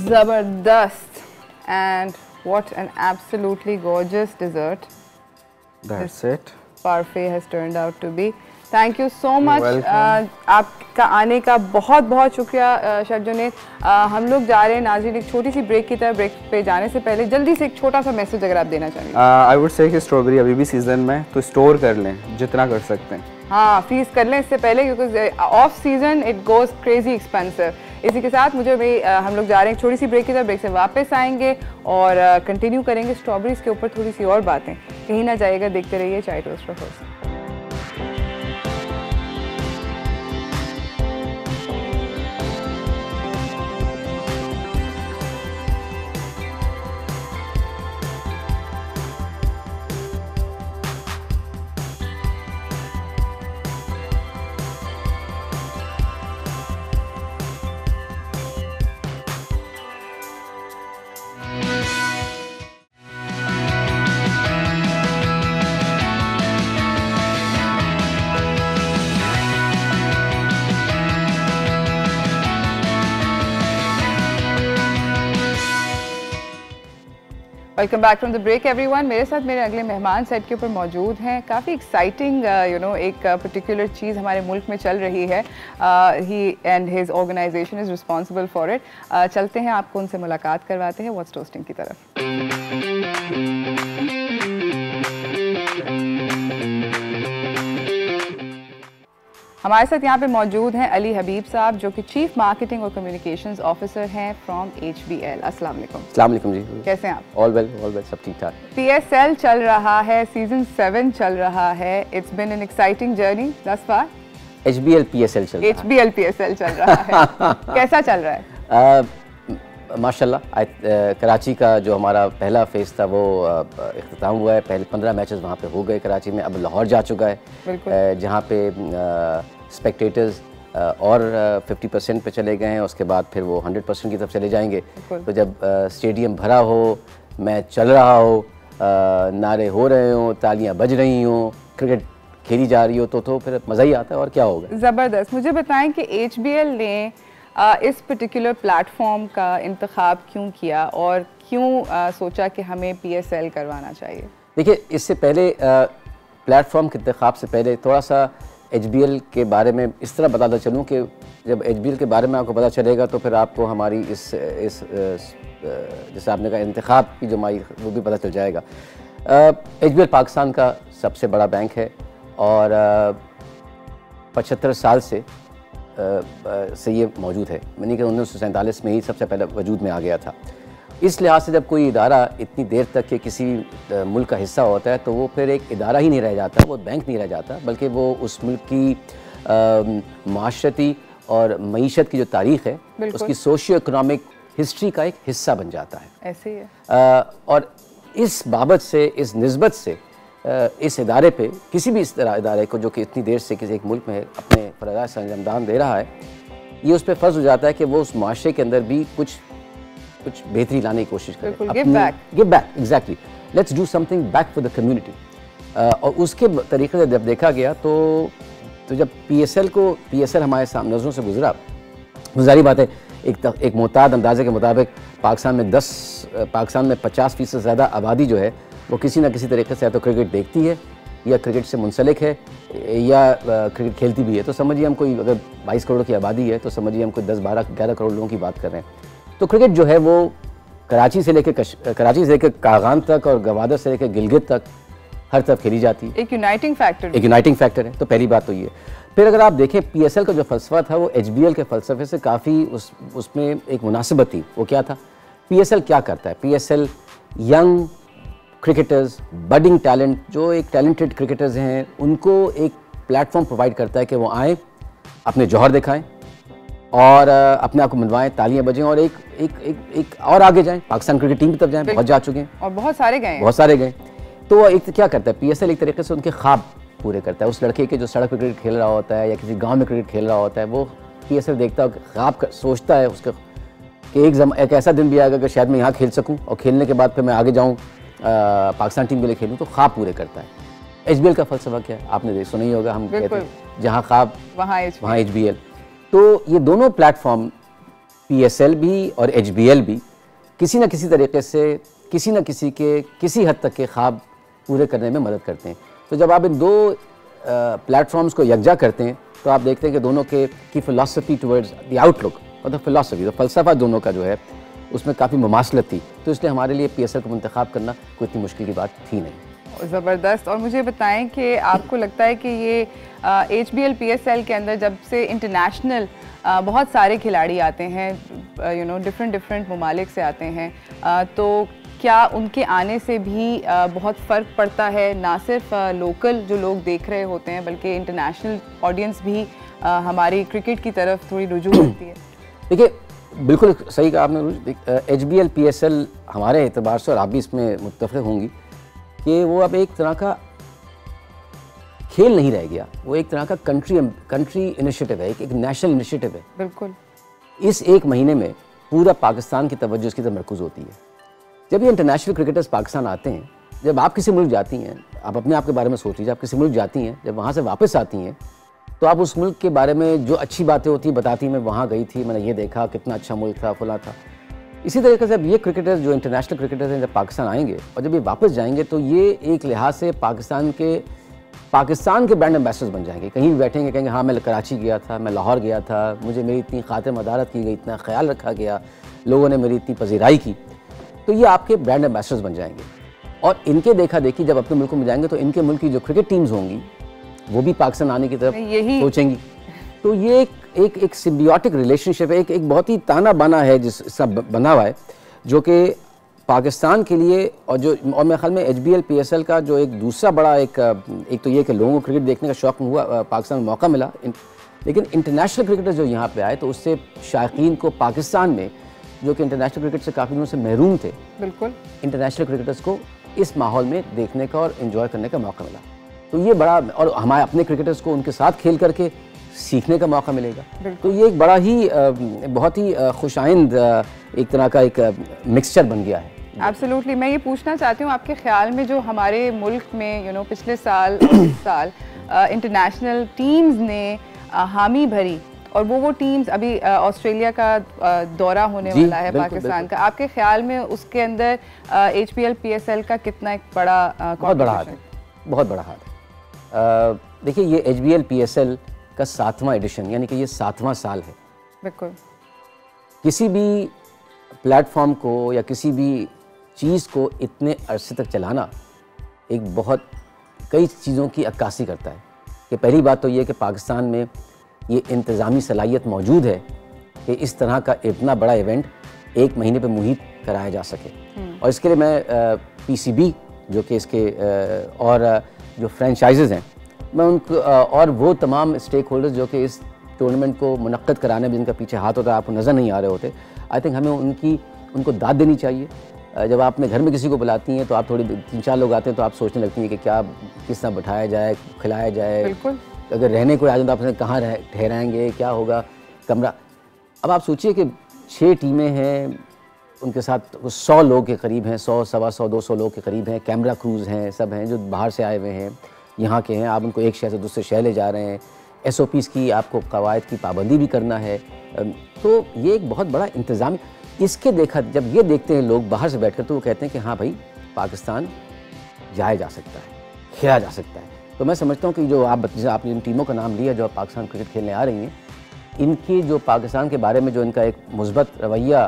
ज़बरदस्त, and what an absolutely gorgeous dessert That's it. parfait has turned out to be. Thank you so much. welcome. आपका आने का बहुत बहुत शुक्रिया शेफ जुनैद। हम लोग जा रहे हैं नाज़रीन एक छोटी सी ब्रेक की तरफ। ब्रेक पे जाने से पहले जल्दी से एक छोटा सा मैसेज अगर आप देना चाहेंगे। आई वुड से कि स्ट्रॉबेरी अभी भी सीजन में, तो स्टोर कर लें जितना कर सकते हैं। हाँ, फ्रीज कर लें इससे पहले, क्योंकि off season it goes crazy expensive. इसी के साथ मुझे भी हम लोग जा रहे हैं एक छोटी सी ब्रेक की तरफ। ब्रेक से वापस आएंगे और कंटिन्यू करेंगे स्ट्रॉबेरीज के ऊपर थोड़ी सी और बातें। कहीं ना जाइएगा, देखते रहिए चाय टोस्टर host. Welcome back from the break everyone. मेरे साथ मेरे अगले मेहमान सेट के ऊपर मौजूद हैं। काफ़ी एक्साइटिंग एक पर्टिकुलर चीज़ हमारे मुल्क में चल रही है। He and his organization is responsible for it. चलते हैं, आपको उनसे मुलाकात करवाते हैं व्हाट्स टोस्टिंग की तरफ। हमारे साथ यहाँ पे मौजूद हैं अली हबीब साहब, जो कि चीफ मार्केटिंग और कम्युनिकेशंस ऑफिसर हैं फ्रॉम HBL। अस्सलाम वालेकुम। अस्सलाम वालेकुम जी। कैसे हैं आप? ऑल वेल सब ठीक ठाक। PSL चल रहा है, सीजन 7 चल रहा है। It's been an exciting journey दस फार। HBL PSL चल रहा है। HBL PSL चल रहा है। कैसा चल रहा है? माशाल्लाह। कराची का जो हमारा पहला फेज़ था वो इख्तिताम हुआ है। पहले 15 मैचेस वहाँ पे हो गए कराची में। अब लाहौर जा चुका है, जहाँ पे स्पेक्टेटर्स और 50% पे चले गए हैं। उसके बाद फिर वो 100% की तरफ चले जाएंगे। तो जब स्टेडियम भरा हो, मैच चल रहा हो, नारे हो रहे हों, तालियां बज रही हों, क्रिकेट खेली जा रही हो, तो फिर मज़ा ही आता है। और क्या होगा। ज़बरदस्त। मुझे बताएं कि HBL ने इस पर्टिकुलर प्लेटफॉर्म का इंतखाब क्यों किया और क्यों सोचा कि हमें PSL करवाना चाहिए? देखिए, इससे पहले प्लेटफॉर्म के इंतखाब से पहले थोड़ा सा HBL के बारे में इस तरह बताता चलूँ कि जब HBL के बारे में आपको पता चलेगा तो फिर आपको हमारी इस जैसे आपने कहा इंतखाब की जो हमारी वो भी पता चल जाएगा। HBL पाकिस्तान का सबसे बड़ा बैंक है और 75 साल से ये मौजूद है। यानी कि 1947 में ही सबसे पहले वजूद में आ गया था। इस लिहाज से जब कोई इदारा इतनी देर तक के किसी मुल्क का हिस्सा होता है तो वो फिर एक इदारा ही नहीं रह जाता, वो बैंक नहीं रह जाता, बल्कि वो उस मुल्क की माशरती और मईशत की जो तारीख़ है, उसकी सोशियो इकनॉमिक हिस्ट्री का एक हिस्सा बन जाता है। ऐसे ही है। और इस बाबत से, इस निस्बत से इस इदारे पे, किसी भी इस इदारे को जो कि इतनी देर से किसी एक मुल्क में अपने फ़राइज़ से अंजाम दे रहा है, ये उस पर फ़र्ज़ हो जाता है कि वो उस माशरे के अंदर भी कुछ बेहतरी लाने की कोशिश करें। Give back, exactly. Let's do something back for the community. और उसके तरीके से जब देखा गया तो जब PSL हमारे सामने नज़रों से गुजरा, गुजारी बात है, एक मोहताद अंदाजे के मुताबिक पाकिस्तान में 50% से ज़्यादा आबादी जो है वो किसी ना किसी तरीके से या तो क्रिकेट देखती है या क्रिकेट से मुंसलिक है या क्रिकेट खेलती भी है। तो समझिए हम कोई, अगर 22 करोड़ की आबादी है तो समझिए हम कोई 10, 12, 11 करोड़ लोगों की बात कर रहे हैं। तो क्रिकेट जो है वो कराची से लेकर कागान तक और गवादर से लेकर गिलगित तक हर तरफ खेली जाती है। एक यूनाइटिंग फैक्टर है। तो पहली बात तो ये। फिर अगर आप देखें PSL का जो फ़लसफ़ा था वो HBL के फ़लसफ़े से काफ़ी उसमें एक मुनासिबत थी। वो क्या था? PSL क्या करता है? PSL young cricketers, budding talent, जो एक टैलेंटेड क्रिकेटर्स हैं, उनको एक प्लेटफॉर्म प्रोवाइड करता है कि वो आएँ, अपने जौहर दिखाएं और अपने आप को मनवाएं, तालियां बजें और एक और आगे जाएं, पाकिस्तान क्रिकेट टीम की तरफ जाएं। बहुत जा चुके हैं और बहुत सारे गए। तो एक क्या करता है PSL, एक तरीके से उनके ख्वाब पूरे करता है। उस लड़के के जो सड़क पर क्रिकेट खेल रहा होता है या किसी गाँव में क्रिकेट खेल रहा होता है, वो PSL देखता है, ख्वाब सोचता है उसका कि एक ऐसा दिन भी आएगा कि शायद मैं यहाँ खेल सकूँ और खेलने के बाद फिर मैं आगे जाऊँ, पाकिस्तान टीम के लिए खेलूँ। तो ख्वाब पूरे करता है। HBL का फ़लसफ़ा क्या है आपने सुना ही होगा, हम कहते हैं जहाँ ख्वाब वहाँ HBL। तो ये दोनों प्लेटफॉर्म PSL भी और HBL भी किसी न किसी तरीके से किसी न किसी के किसी हद तक के ख्वाब पूरे करने में मदद करते हैं। तो जब आप इन दो प्लेटफॉर्म्स को यकजा करते हैं तो आप देखते हैं कि दोनों की फ़िलासफ़ी टुवर्ड्स द आउटलुक और द फ़िलासफ़ी, तो फ़लसफ़ा दोनों का जो है उसमें काफ़ी मुमासलत थी। तो इसलिए हमारे लिए PSL को इंतखाब करना कोई इतनी मुश्किल की बात थी नहीं। ज़बरदस्त। और मुझे बताएं कि आपको लगता है कि ये HBL PSL के अंदर जब से इंटरनेशनल बहुत सारे खिलाड़ी आते हैं, डिफरेंट ममालिक से आते हैं, तो क्या उनके आने से भी बहुत फ़र्क पड़ता है? ना सिर्फ लोकल जो लोग देख रहे होते हैं बल्कि इंटरनेशनल ऑडियंस भी हमारी क्रिकेट की तरफ थोड़ी रुजू होती है। देखिए, बिल्कुल सही कहा आपने। HBL PSL हमारे एतबार से, और आप भी इसमें मुत्तफ़िक़ होंगी, कि वो अब एक तरह का खेल नहीं रह गया, वो एक तरह का कंट्री इनिशिएटिव है, एक नेशनल इनिशिएटिव है। बिल्कुल। इस एक महीने में पूरा पाकिस्तान की तवज्जो इसकी तरफ मरकूज़ होती है। जब ये इंटरनेशनल क्रिकेटर्स पाकिस्तान आते हैं, जब आप किसी मुल्क जाती हैं, आप अपने आप के बारे में सोच लीजिए, आप किसी मुल्क जाती हैं, जब वहाँ से वापस आती हैं तो आप उस मुल्क के बारे में जो अच्छी बातें होती हैं बताती हैं, मैं वहाँ गई थी, मैंने ये देखा, कितना अच्छा मुल्क था, फला था। इसी तरीके से अब ये क्रिकेटर्स जो इंटरनेशनल क्रिकेटर्स हैं जब पाकिस्तान आएंगे और जब ये वापस जाएंगे तो ये एक लिहाज से पाकिस्तान के ब्रांड एम्बेसडर्स बन जाएंगे। कहीं भी बैठेंगे कहेंगे हाँ मैं कराची गया था, मैं लाहौर गया था, मुझे मेरी इतनी खातिर मदारत की गई, इतना ख्याल रखा गया, लोगों ने मेरी इतनी पजीराई की। तो ये आपके ब्रांड एम्बेसडर्स बन जाएंगे और इनके देखा देखी जब अपने मुल्कों में जाएंगे तो इनके मुल्क की जो क्रिकेट टीम्स होंगी वो भी पाकिस्तान आने की तरफ सोचेंगी। तो ये एक सिम्बियोटिक रिलेशनशिप है, एक बहुत ही ताना बाना है जिसका बना हुआ है जो कि पाकिस्तान के लिए और मेरे ख्याल में HBL PSL का जो एक दूसरा बड़ा एक तो ये कि लोगों को क्रिकेट देखने का शौक़ हुआ, पाकिस्तान में मौका मिला, लेकिन इंटरनेशनल क्रिकेटर्स जो यहाँ पे आए तो उससे शायकीन को पाकिस्तान में जो कि इंटरनेशनल क्रिकेट से काफ़ी दिनों से महरूम थे, बिल्कुल इंटरनेशनल क्रिकेटर्स को इस माहौल में देखने का और एंजॉय करने का मौका मिला। तो ये बड़ा, और हमारे अपने क्रिकेटर्स को उनके साथ खेल करके सीखने का मौका मिलेगा। तो ये एक बड़ा ही बहुत ही खुशाइंद एक तरह का एक मिक्सचर बन गया है। एब्सोल्युटली। मैं ये पूछना चाहती हूँ आपके ख्याल में जो हमारे मुल्क में पिछले साल और इस साल इंटरनेशनल टीम्स ने हामी भरी और वो टीम्स अभी ऑस्ट्रेलिया का दौरा होने वाला है पाकिस्तान का, आपके ख्याल में उसके अंदर HBL PSL का कितना एक बड़ा बहुत बड़ा हाथ है, बहुत बड़ा हाथ है। देखिए ये HBL PSL का 7वां एडिशन, यानी कि ये 7वां साल है। बिल्कुल। किसी भी प्लेटफॉर्म को या किसी भी चीज़ को इतने अरसे तक चलाना एक बहुत कई चीज़ों की अक्कासी करता है कि पहली बात तो ये कि पाकिस्तान में ये इंतज़ामी सलाहियत मौजूद है कि इस तरह का इतना बड़ा इवेंट एक महीने पे मुहित कराया जा सके। और इसके लिए मैं PCB जो कि इसके और जो फ्रेंचाइजेज़ हैं मैं उनको और वो तमाम स्टेक होल्डर्स जो कि इस टूर्नामेंट को मुनक्कद कराने में जिनका पीछे हाथ होता है, आपको नज़र नहीं आ रहे होते, आई थिंक हमें उनको दाद देनी चाहिए। जब आप अपने घर में किसी को बुलाती हैं तो आप थोड़ी 3-4 लोग आते हैं तो आप सोचने लगती हैं कि क्या किस तरह बैठाया जाए, खिलाया जाए, बिल्कुल अगर रहने को आ जाए तो आप कहाँ ठहराएँगे, क्या होगा कमरा। अब आप सोचिए कि 6 टीमें हैं, उनके साथ 100 लोग के करीब हैं, 100, 125, 200 लोग के करीब हैं, कैमरा क्रूज़ हैं, सब हैं जो बाहर से आए हुए हैं, यहाँ के हैं, आप उनको एक शहर से दूसरे शहर ले जा रहे हैं, SOPs की आपको कवायद की पाबंदी भी करना है। तो ये एक बहुत बड़ा इंतज़ाम, इसके देखा जब ये देखते हैं लोग बाहर से बैठकर तो वो कहते हैं कि हाँ भाई पाकिस्तान जाया जा सकता है, खेला जा सकता है। तो मैं समझता हूँ कि जो आपने इन टीमों का नाम लिया जो पाकिस्तान क्रिकेट खेलने आ रही हैं, इनकी जो पाकिस्तान के बारे में जो इनका एक मुस्बत रवैया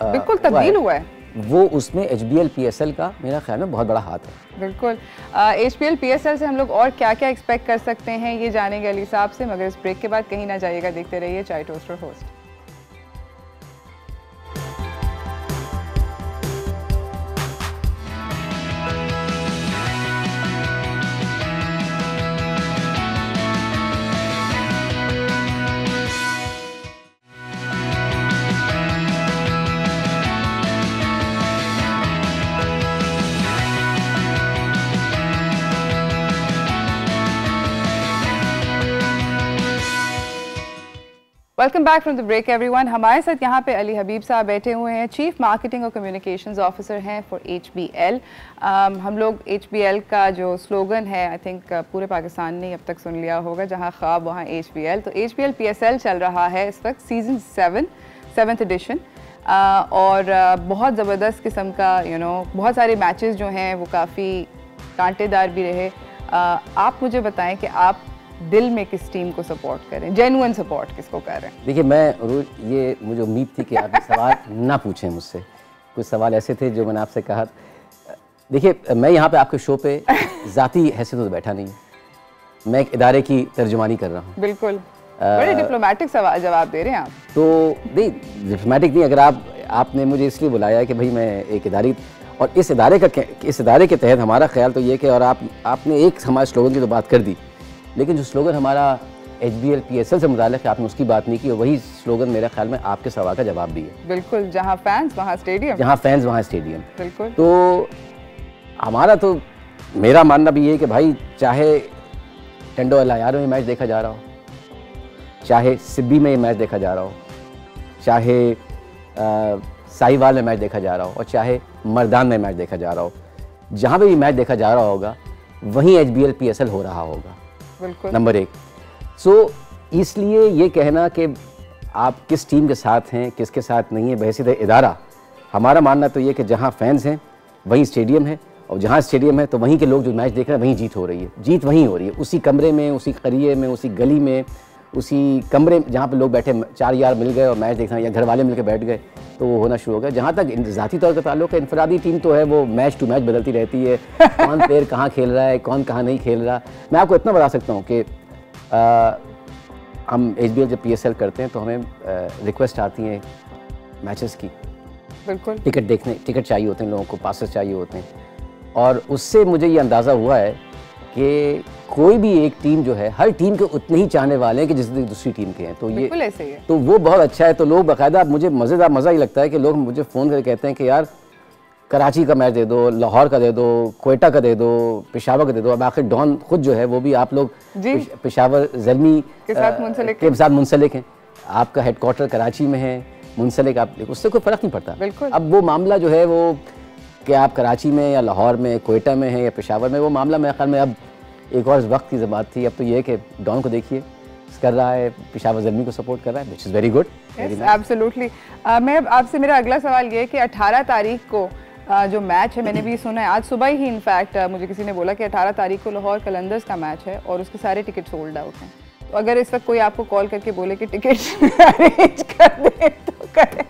बिल्कुल तब्दील हुआ है, वो उसमें HBL PSL का मेरा ख्याल में बहुत बड़ा हाथ है। बिल्कुल। HBL PSL से हम लोग और क्या क्या एक्सपेक्ट कर सकते हैं ये जानेंगे अली साहब से, मगर इस ब्रेक के बाद कहीं ना जाइएगा, देखते रहिए चाय टोस्टर host. Welcome back from the break everyone. हमारे साथ यहाँ पे अली हबीब साहब बैठे हुए हैं, चीफ मार्केटिंग और कम्युनिकेशंस ऑफिसर हैं फॉर HBL। हम लोग HBL का जो स्लोगन है आई थिंक पूरे पाकिस्तान ने अब तक सुन लिया होगा, जहाँ ख्वाब वहाँ HBL। तो HBL PSL चल रहा है इस वक्त सीज़न 7th एडिशन और बहुत ज़बरदस्त किस्म का बहुत सारे मैचेस जो हैं वो काफ़ी कांटेदार भी रहे। आप मुझे बताएं कि आप दिल में किस टीम को सपोर्ट करें, जेन्युइन सपोर्ट किसको कर रहे हैं? देखिए मैं मुझे उम्मीद थी कि आप ये सवाल ना पूछें मुझसे, कुछ सवाल ऐसे थे जो मैंने आपसे कहा। देखिए मैं यहाँ पे आपके शो पे ज़ाती हैसियत तो बैठा नहीं, मैं एक इदारे की तर्जुमानी कर रहा हूँ। बिल्कुल, बड़े डिप्लोमेटिक सवाल जवाब दे रहे हैं आप। तो नहीं डिप्लोमेटिक नहीं, अगर आपने मुझे इसलिए बुलाया है कि भाई मैं एक इदारी और इस इदारे के तहत हमारा ख्याल तो ये कि, और आपने एक हमारे स्लोगन की तो बात कर दी, लेकिन जो स्लोगन हमारा HBL PSL से मुताल्लिक़ है आपने उसकी बात नहीं की, और वही स्लोगन मेरे ख्याल में आपके सवाल का जवाब भी है। बिल्कुल, जहाँ फैंस वहाँ स्टेडियम, जहाँ फैंस वहाँ स्टेडियम। बिल्कुल। तो हमारा तो मेरा मानना भी ये है कि भाई चाहे टेंडो अलायार में मैच देखा जा रहा हो, चाहे सिब्बी में ये मैच देखा जा रहा हो, चाहे साहिवाल में मैच देखा जा रहा हो, और चाहे मर्दान में मैच देखा जा रहा हो, जहाँ पे भी मैच देखा जा रहा होगा वहीं HBL PSL हो रहा होगा। बिल्कुल। नंबर 1। सो इसलिए ये कहना कि आप किस टीम के साथ हैं किसके साथ नहीं है, बहसीत इदारा हमारा मानना तो ये कि जहाँ फैंस हैं वहीं स्टेडियम है, और जहाँ स्टेडियम है तो वहीं के लोग जो मैच देख रहे हैं वहीं जीत हो रही है। जीत वहीं हो रही है, उसी कमरे में, उसी करिए में, उसी गली में, उसी कमरे जहाँ पे लोग बैठे, 4 यार मिल गए और मैच देखना, या घर वाले मिलकर बैठ गए तो वो होना शुरू हो गया। जहाँ तक ज़ाती तौर पर ताल्लुक है, इनफरादी टीम तो है, वो मैच टू मैच बदलती रहती है, कौन प्लेयर कहाँ खेल रहा है, कौन कहाँ नहीं खेल रहा। मैं आपको इतना बता सकता हूँ कि हम HBL जब PSL करते हैं तो हमें रिक्वेस्ट आती हैं मैचेस की, बिल्कुल टिकट देखने, टिकट चाहिए होते हैं लोगों को, पासेस चाहिए होते हैं, और उससे मुझे ये अंदाज़ा हुआ है कि कोई भी एक टीम जो है, हर टीम के उतने ही चाहने वाले हैं कि जितने दूसरी टीम के हैं। तो ये बिल्कुल ऐसे ही है। तो वो बहुत अच्छा है। तो लोग बाकायदा, मुझे मज़ा ही लगता है कि लोग मुझे फ़ोन करके कहते हैं कि यार कराची का मैच दे दो, लाहौर का दे दो, कोयटा का दे दो, पेशावर का दे दो। अब आखिर डॉन खुद जो है वो भी आप लोग पेशावर ज़ल्मी के साथ मुंसलिक हैं, आपका हेडक्वार्टर कराची में है, मुंसलिक आप, उससे कोई फ़र्क नहीं पड़ता। बिल्कुल। अब वो मामला जो है वो कि आप कराची में या लाहौर में, कोयटा में हैं या पेशावर में, वो मामला मेरे ख्याल में अब एक और वक्त की बात थी। अब तो ये है कि डॉन को देखिए कर रहा है, पेशावर ज़ल्मी को सपोर्ट कर रहा है, which is very good. Absolutely. मैं आपसे, मेरा अगला सवाल ये है कि 18 तारीख को जो मैच है, मैंने भी सुना है आज सुबह ही, इनफैक्ट मुझे किसी ने बोला कि 18 तारीख को लाहौर कलंदर्स का मैच है और उसके सारे टिकट सोल्ड आउट हैं। तो अगर इस वक्त कोई आपको कॉल करके बोले कि टिकट अरेंज कर दे तो करें।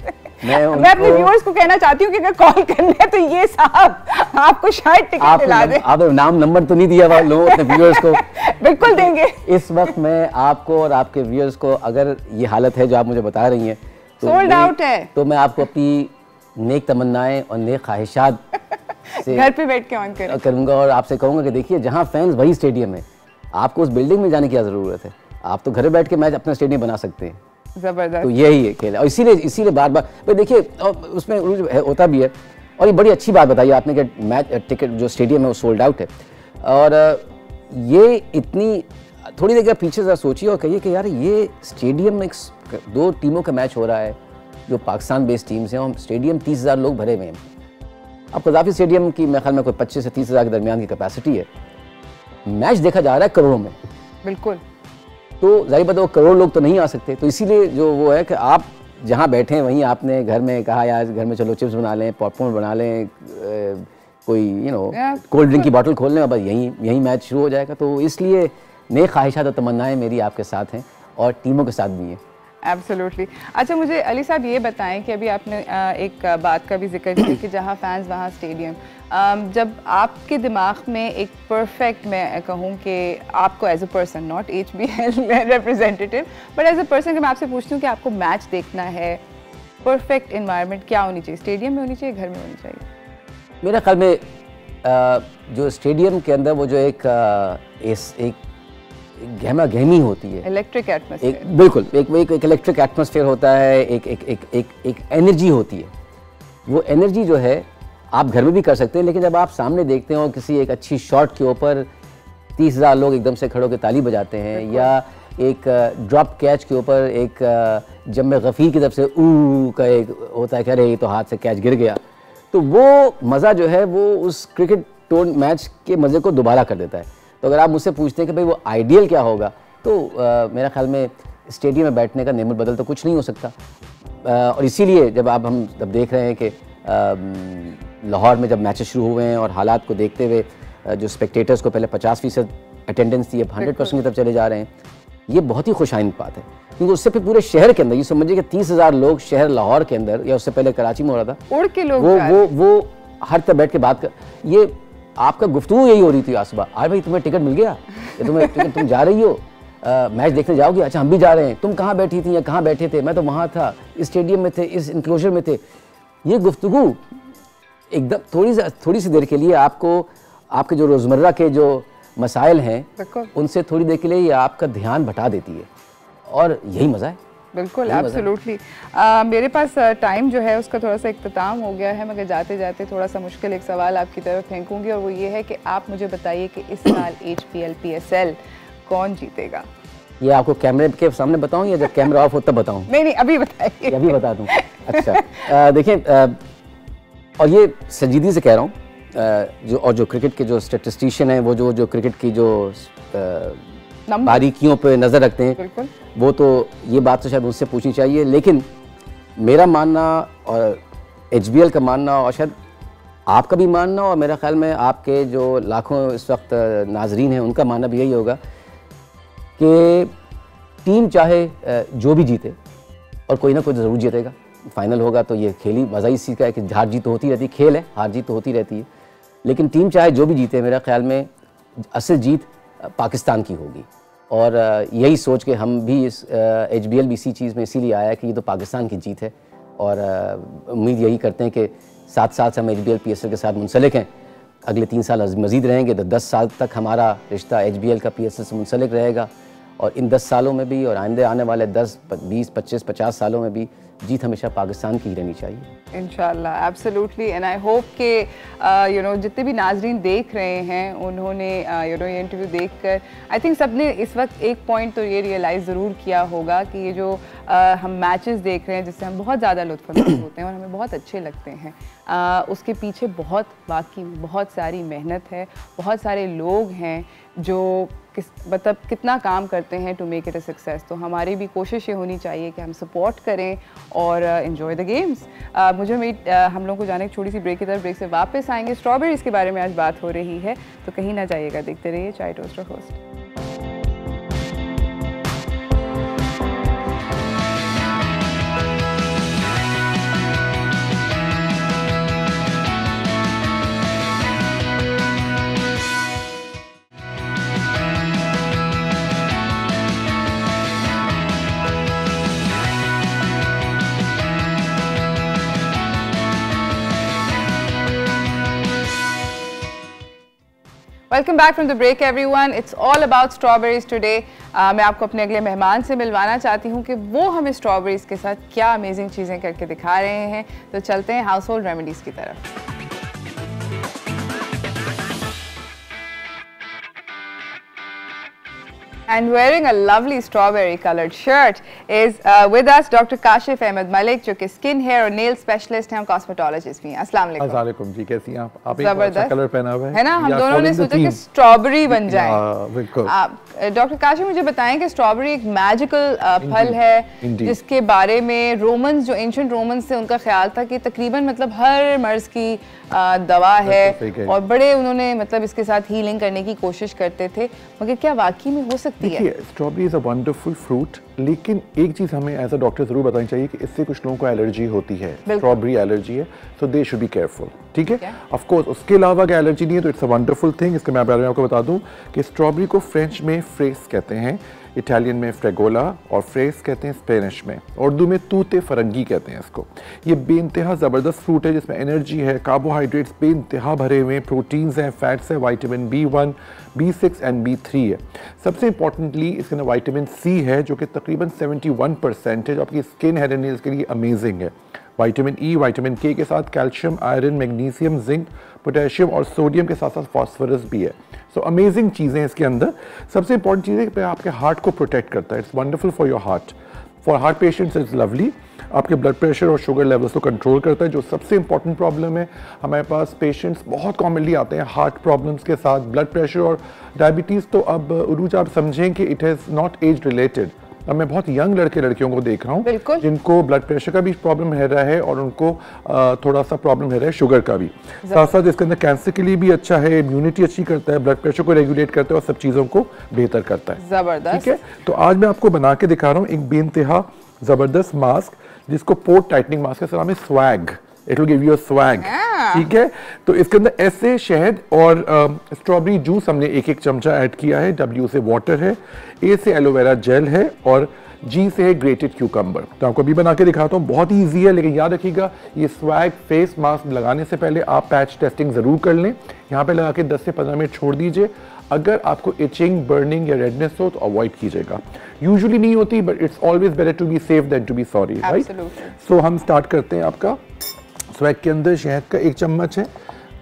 मैं अपने व्यूअर्स को कहना चाहती हूँ कि अगर कॉल करना है तो ये साहब आपको शायद टिकट दिला दे। आप नाम नंबर तो नहीं दिया लोगों अपने व्यूअर्स को? बिल्कुल देंगे। इस वक्त मैं आपको और आपके व्यूअर्स को, अगर ये हालत है जो आप मुझे बता रही हैं तो सोल्ड आउट है, तो मैं आपको अपनी नेक तमन्नाएं और नेक ख्वाहिशात से घर पे बैठ के ऑन करूँगा और आपसे कहूँगा कि देखिए जहाँ फैंस वही स्टेडियम है, आपको उस बिल्डिंग में जाने की क्या ज़रूरत है, आप तो घर बैठ के मैच अपना स्टेडियम बना सकते हैं। जबरदस्त। तो यही है खेल है, और इसीलिए बार बार भाई देखिए उसमें होता भी है। और ये बड़ी अच्छी बात बताई आपने कि मैच टिकट जो स्टेडियम है वो सोल्ड आउट है, और ये इतनी थोड़ी देर पीछे ज़रा सोचिए और कहिए कि यार ये स्टेडियम में 2 टीमों का मैच हो रहा है जो पाकिस्तान बेस्ड टीम्स हैं, और स्टेडियम 30,000 लोग भरे हुए हैं। अब कज़ाफ़ी स्टेडियम की मेरे ख्याल में कोई 25 से 30,000 के दरमियान की कैपेसिटी है, मैच देखा जा रहा है करोड़ों में। बिल्कुल। तो जाहिर बात है वो करोड़ लोग तो नहीं आ सकते, तो इसीलिए जो वो है कि आप जहाँ बैठे हैं वहीं आपने घर में कहा यार घर में चलो चिप्स बना लें, पॉपकॉर्न बना लें, कोई कोल्ड ड्रिंक की बोतल खोल लें, और बस यहीं मैच शुरू हो जाएगा। तो इसलिए नए ख्वाहिशात और तमन्नाएं मेरी आपके साथ हैं और टीमों के साथ भी हैं। एब्सोल्युटली। अच्छा मुझे अली साहब ये बताएं कि अभी आपने एक बात का भी जिक्र किया कि जहाँ फैंस वहाँ स्टेडियम, जब आपके दिमाग में एक परफेक्ट, मैं कहूँ कि आपको as a person, not HBL representative but as a person, कि मैं आपसे पूछती हूँ कि आपको मैच देखना है, परफेक्ट इन्वायरमेंट क्या होनी चाहिए? स्टेडियम में होनी चाहिए, घर में होनी चाहिए? मेरा ख्याल में जो स्टेडियम के अंदर वो जो एक गहमा गहमी होती है, इलेक्ट्रिक एटमॉस्फेयर, बिल्कुल एक इलेक्ट्रिक एटमॉस्फेयर होता है, एक एनर्जी होती है। वो एनर्जी जो है आप घर में भी कर सकते हैं, लेकिन जब आप सामने देखते हो किसी एक अच्छी शॉट के ऊपर 30,000 लोग एकदम से खड़े होकर ताली बजाते हैं, या एक ड्रॉप कैच के ऊपर एक जम्मे गफ़ीर की तरफ से ऊ का एक होता है कि अरे ये तो हाथ से कैच गिर गया, तो वो मज़ा जो है वो उस क्रिकेट टोन मैच के मज़े को दोबारा कर देता है। तो अगर आप मुझसे पूछते हैं कि भाई वो आइडियल क्या होगा, तो मेरा ख्याल में स्टेडियम में बैठने का नेमत बदल तो कुछ नहीं हो सकता। और इसीलिए जब हम देख रहे हैं कि लाहौर में जब मैचेस शुरू हुए हैं और हालात को देखते हुए जो स्पेक्टेटर्स को पहले 50% अटेंडेंस थी, अब 100% की तरफ चले जा रहे हैं, ये बहुत ही खुशाइन बात है, क्योंकि उससे फिर पूरे शहर के अंदर ये समझिए कि 30,000 लोग शहर लाहौर के अंदर, या उससे पहले कराची में हो रहा था, उड़ के लोग वो हर तरफ बैठ के बात कर, ये आपका गुफ्तगू यही हो रही थी आज सुबह, अरे भाई तुम्हें टिकट मिल गया, तुम जा रही हो मैच देखने जाओगी? अच्छा हम भी जा रहे हैं। तुम कहाँ बैठी थी या कहाँ बैठे थे? मैं तो वहाँ था, इस स्टेडियम में थे, इस इंक्लोजर में थे। ये गुफ्तगू एकदम थोड़ी सी देर के लिए आपके जो रोज़मर्रा के जो मसाइल हैं उनसे थोड़ी देर के लिए ये आपका ध्यान भटा देती है, और यही मज़ा है। बिल्कुल, एब्सोल्युटली। मेरे पास टाइम जो है उसका थोड़ा सा इख्तिताम हो गया है, मगर जाते जाते थोड़ा सा मुश्किल एक सवाल आपकी तरफ फेंकूंगी, और वो ये है कि आप मुझे बताइए कि इस साल HBL PSL कौन जीतेगा? ये आपको कैमरे के सामने बताऊं या जब कैमरा ऑफ हो तब बताऊं? नहीं, अभी बताइए। अभी बता दूं? अच्छा देखिए, और ये संजीदगी से कह रहा हूँ, जो क्रिकेट के जो स्टैटिस्टिशियन हैं, वो जो क्रिकेट की जो बारीकियों पे नज़र रखते हैं, वो तो ये बात तो शायद उनसे पूछनी चाहिए, लेकिन मेरा मानना और HBL का मानना और शायद आपका भी मानना और मेरा ख्याल में आपके जो लाखों इस वक्त नाजरीन हैं उनका मानना भी यही होगा कि टीम चाहे जो भी जीते और कोई ना कोई ज़रूर जीतेगा, फाइनल होगा तो ये खेल ही मज़ा इसी का है कि हार जीत तो होती रहती है, खेल है, हार जीत तो होती रहती है, लेकिन टीम चाहे जो भी जीते मेरा ख्याल में असल जीत पाकिस्तान की होगी। और यही सोच के हम भी इस HBL भी इसी चीज़ में इसीलिए आया कि ये तो पाकिस्तान की जीत है और उम्मीद यही करते हैं कि 7 साल से हम HBL PSL के साथ मुंसलिक हैं, अगले 3 साल मज़ीद रहेंगे तो 10 साल तक हमारा रिश्ता HBL का PSL से मुंसलिक रहेगा और इन 10 सालों में भी और आइंदे आने वाले 10, 20, 25, 50 सालों में भी जीत हमेशा पाकिस्तान की ही रहनी चाहिए। इंशाल्लाह, एब्सोल्युटली, एंड आई होप कि यू नो जितने भी नाजरीन देख रहे हैं उन्होंने यू नो ये इंटरव्यू देखकर आई थिंक सबने इस वक्त एक पॉइंट तो ये रियलाइज़ ज़रूर किया होगा कि ये जो हम मैचेस देख रहे हैं जिससे हम बहुत ज़्यादा लुत्फ़अंदोज़ होते हैं और हमें बहुत अच्छे लगते हैं, उसके पीछे वाकई बहुत सारी मेहनत है, बहुत सारे लोग हैं जो मतलब कितना काम करते हैं to make it a success. तो हमारी भी कोशिश ये होनी चाहिए कि हम सपोर्ट करें और एंजॉय द गेम्स। मुझे उम्मीद हम लोग को जाने की छोटी सी ब्रेक की तरफ, ब्रेक से वापस आएंगे। स्ट्रॉबेरीज़ के बारे में आज बात हो रही है तो कहीं ना जाइएगा, देखते रहिए चाय टोस्टर host. Welcome back from the break everyone. It's all about strawberries today. मैं आपको अपने अगले मेहमान से मिलवाना चाहती हूँ कि वो हमें स्ट्रॉबेरीज के साथ क्या अमेजिंग चीज़ें करके दिखा रहे हैं। तो चलते हैं हाउस होल्ड रेमेडीज़ की तरफ। And wearing a lovely strawberry colored shirt is with us Dr. Kashif Ahmed Malik, जो कि स्किन हेयर और नेल स्पेशलिस्ट हैं और कॉस्मेटोलॉजिस्ट भी हैं। अस्सलाम वालेकुम। अस्सलाम वालेकुम जी, कैसी हैं आप? एक अच्छा कलर पहना हुआ है ना, हम दोनों ने सोचा कि स्ट्रॉबेरी बन जाए। बिल्कुल। डॉक्टर काशिफ, मुझे बताएं कि स्ट्रॉबेरी एक मैजिकल फल है जिसके बारे में रोमन्स, जो एंशिएंट रोमन्स थे, उनका ख्याल था कि तकरीबन मतलब हर मर्ज की दवा है और बड़े उन्होंने मतलब इसके साथ हीलिंग करने की कोशिश करते थे, मगर क्या वाकई में हो सकती है? Strawberry is a wonderful fruit, लेकिन एक चीज़ हमें एज अ डॉक्टर ज़रूर बतानी चाहिए कि इससे कुछ लोगों को एलर्जी होती है, स्ट्रॉबेरी एलर्जी है, सो दे शुड बी केयरफुल। ठीक है, ऑफ कोर्स उसके अलावा अगर एलर्जी नहीं है तो इट्स अ वंडरफुल थिंग। इसके मैं बारे में आपको बता दूं कि स्ट्रॉबेरी को फ्रेंच में फ्रेस कहते हैं, इटालियन में फ्रेगोला और फ्रेस कहते हैं स्पेनिश में, उर्दू में तूते फरंगी कहते हैं इसको। ये बेइंतहा ज़बरदस्त फ्रूट है जिसमें एनर्जी है, कार्बोहाइड्रेट्स बेइंतहा भरे हुए हैं, प्रोटीन्स हैं, फैट्स है, vitamin B1, B6 and B3 है। सबसे इंपॉर्टेंटली इसके अंदर विटामिन C है जो कि तकरीबन 71% है, जो आपकी स्किन हेयर एंड नेल्स के लिए अमेजिंग है। विटामिन E, विटामिन K के साथ calcium, iron, magnesium, zinc, potassium और सोडियम के साथ साथ फास्फोरस भी है। सो अमेजिंग चीज़ें हैं इसके अंदर। सबसे इंपॉर्टेंट चीज़ है कि आपके हार्ट को प्रोटेक्ट करता है। It's wonderful for your heart, for heart patients it's lovely. आपके ब्लड प्रेशर और शुगर लेवल्स को कंट्रोल करता है, जो सबसे इंपॉर्टेंट प्रॉब्लम है। हमारे पास पेशेंट्स बहुत कॉमनली आते हैं हार्ट प्रॉब्लम्स के साथ, ब्लड प्रेशर और डायबिटीज़। तो अब उरूज आप समझें कि it is not age related. अब मैं बहुत यंग लड़के लड़कियों को देख रहा हूँ जिनको ब्लड प्रेशर का भी प्रॉब्लम रह रहा है और उनको थोड़ा सा प्रॉब्लम रह रहा है शुगर का भी। साथ साथ इसके अंदर कैंसर के लिए भी अच्छा है, इम्यूनिटी अच्छी करता है, ब्लड प्रेशर को रेगुलेट करता है और सब चीज़ों को बेहतर करता है। जबरदस्त। ठीक है, तो आज मैं आपको बना के दिखा रहा हूँ एक बेइंतहा ज़बरदस्त मास्क जिसको पोर्ट टाइटनिंग मास्क है। सलाम swag, it will give you a swag. ठीक है, तो इसके अंदर ऐसे शहद और स्ट्रॉबेरी जूस हमने एक चमचा ऐड किया है, W से वाटर है, A से एलोवेरा जेल है और G से है ग्रेटेड क्यूकम्बर। तो आपको अभी बना के दिखाता हूँ, बहुत ही ईजी है। लेकिन याद रखिएगा ये स्वैग फेस मास्क लगाने से पहले आप पैच टेस्टिंग ज़रूर कर लें। यहाँ पे लगा के 10 से 15 मिनट छोड़ दीजिए। अगर आपको इचिंग, बर्निंग या रेडनेस हो तो अवॉइड कीजिएगा। यूजुअली नहीं होती, but it's always better to be safe then to be sorry, right? So हम स्टार्ट करते हैं। आपका स्वैग के अंदर शहद का 1 चम्मच है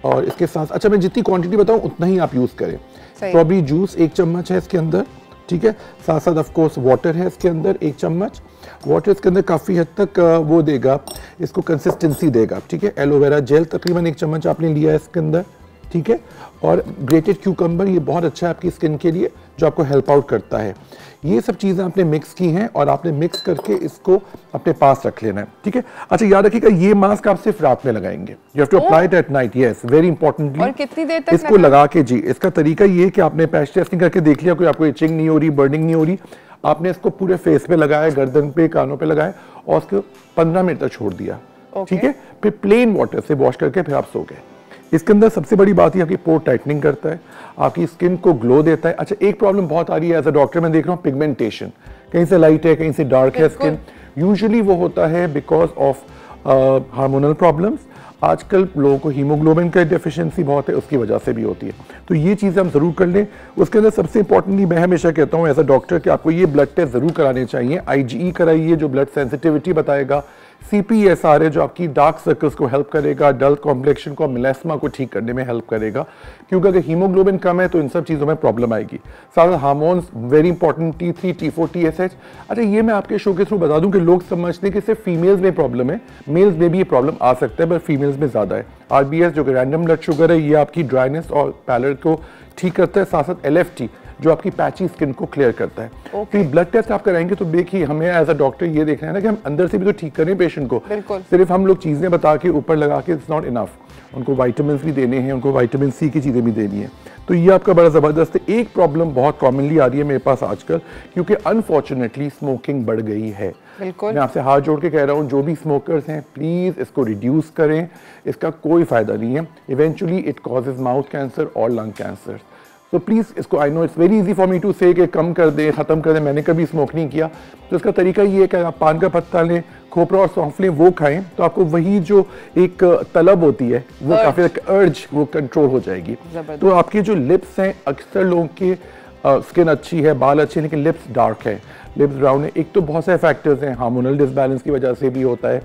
और इसके साथ, अच्छा मैं जितनी क्वांटिटी बताऊं उतना ही आप यूज़ करें। स्ट्रॉबेरी जूस 1 चम्मच है इसके अंदर। ठीक है, साथ साथ ऑफ कोर्स वाटर है इसके अंदर 1 चम्मच। वाटर इसके अंदर काफ़ी हद तक वो देगा, इसको कंसिस्टेंसी देगा। ठीक है, एलोवेरा जेल तकरीबन 1 चम्मच आपने लिया है इसके अंदर। ठीक है। और ग्रेटेड क्यूकम्बर ये बहुत अच्छा है आपकी स्किन के लिए, जो आपको हेल्प आउट करता है। ये सब चीज़ें आपने मिक्स की हैं और आपने मिक्स करके इसको अपने पास रख लेना है, ठीक है। अच्छा याद रखिएगा, ये मास्क आप सिर्फ रात में लगाएंगे, you have to apply it at night, yes very importantly. और कितनी देर तक इसको लगा के जी, इसका तरीका ये है कि आपने पैच टेस्टिंग करके देख लिया, कोई आपको इचिंग नहीं हो रही, बर्निंग नहीं हो रही, आपने इसको पूरे फेस पे लगाया, गर्दन पे, कानों पे लगाया और उसको 15 मिनट तक छोड़ दिया, ठीक है। फिर प्लेन वाटर से वॉश करके फिर आप सो गए। इसके अंदर सबसे बड़ी बात ये आपकी पोर टाइटनिंग करता है, आपकी स्किन को ग्लो देता है। अच्छा एक प्रॉब्लम बहुत आ रही है एज अ डॉक्टर, मैं देख रहा हूँ पिगमेंटेशन, कहीं से लाइट है कहीं से डार्क है स्किन। यूजुअली वो होता है बिकॉज ऑफ हार्मोनल प्रॉब्लम्स। आजकल लोगों को हीमोग्लोबिन का डेफिशिएंसी बहुत है, उसकी वजह से भी होती है। तो ये चीज़ें हम ज़रूर कर लें। उसके अंदर सबसे इंपॉर्टेंटली मैं हमेशा कहता हूँ एज अ डॉक्टर कि आपको ये ब्लड टेस्ट ज़रूर कराने चाहिए। IgE कराइए जो ब्लड सेंसिटिविटी बताएगा, CPSR है जो आपकी डार्क सर्कल्स को हेल्प करेगा, डल कॉम्प्लेक्शन को, मिलेस्मा को ठीक करने में हेल्प करेगा, क्योंकि अगर हीमोग्लोबिन कम है तो इन सब चीज़ों में प्रॉब्लम आएगी। सारे hormones very important, T3, T4, TSH। अच्छा ये मैं आपके शो के थ्रू बता दूं कि लोग समझते हैं कि सिर्फ फीमेल्स में प्रॉब्लम है, मेल्स में भी ये प्रॉब्लम आ सकता है, पर फीमेल्स में ज़्यादा है। RBS जो कि रैंडम ब्लड शुगर है, ये आपकी ड्राइनेस और पैलर को ठीक करता है, साथ साथ LFT जो आपकी पैची स्किन को क्लियर करता है। तो ये ब्लड टेस्ट आप कराएंगे तो देखिए, हमें एज अ डॉक्टर ये देखना है ना कि हम अंदर से भी तो ठीक करें पेशेंट को, सिर्फ हम लोग चीज़ें बता के ऊपर लगा के इट्स नॉट इनफ। उनको विटामिन भी देने हैं, उनको विटामिन C की चीज़ें भी देनी है। तो ये आपका बड़ा ज़बरदस्त है। एक प्रॉब्लम बहुत कॉमनली आ रही है मेरे पास आजकल, क्योंकि अनफॉर्चुनेटली स्मोकिंग बढ़ गई है। मैं आपसे हाथ जोड़ के कह रहा हूँ, जो भी स्मोकर्स हैं प्लीज़ इसको रिड्यूस करें, इसका कोई फ़ायदा नहीं है। Eventually it causes mouth cancer और लंग कैंसर। तो प्लीज़ इसको, I know it's very easy for me to say कि कम कर दें, ख़त्म कर दें, मैंने कभी स्मोक नहीं किया। तो इसका तरीका ये है कि आप पान का पत्ता लें, खोपरा और सौंफ लें, वो खाएं, तो आपको वही जो एक तलब होती है वो काफ़ी अर्ज वो कंट्रोल हो जाएगी। तो आपके जो लिप्स हैं, अक्सर लोगों की स्किन अच्छी है, बाल अच्छे हैं, लेकिन लिप्स डार्क है, लिप्स ब्राउन है। एक तो बहुत सारे फैक्टर्स हैं, हार्मोनल डिसबैलेंस की वजह से भी होता है,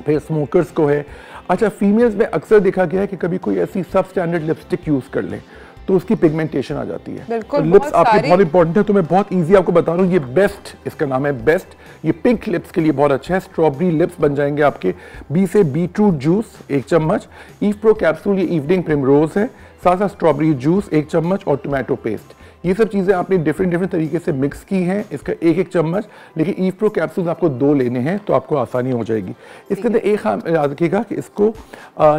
फिर स्मोकर्स को है। अच्छा फीमेल्स में अक्सर देखा गया है कि कभी कोई ऐसी सब स्टैंडर्ड लिपस्टिक यूज़ कर लें तो उसकी पिगमेंटेशन आ जाती है। तो लिप्स आपके बहुत इंपॉर्टेंट है, तो मैं बहुत इजी आपको बता रहा हूँ, ये बेस्ट, इसका नाम है बेस्ट, ये पिंक लिप्स के लिए बहुत अच्छा है। स्ट्रॉबेरी लिप्स बन जाएंगे आपके। बी से बीटरूट जूस 1 चम्मच, ईव प्रो कैप्सूल ये इवनिंग प्रिमरोज है, साथ साथ स्ट्रॉबेरी जूस 1 चम्मच और टोमेटो पेस्ट। ये सब चीज़ें आपने डिफरेंट तरीके से मिक्स की हैं, इसका 1 चम्मच, लेकिन ईव प्रो कैप्सूल्स आपको 2 लेने हैं तो आपको आसानी हो जाएगी। इसके अंदर एक याद रखिएगा कि इसको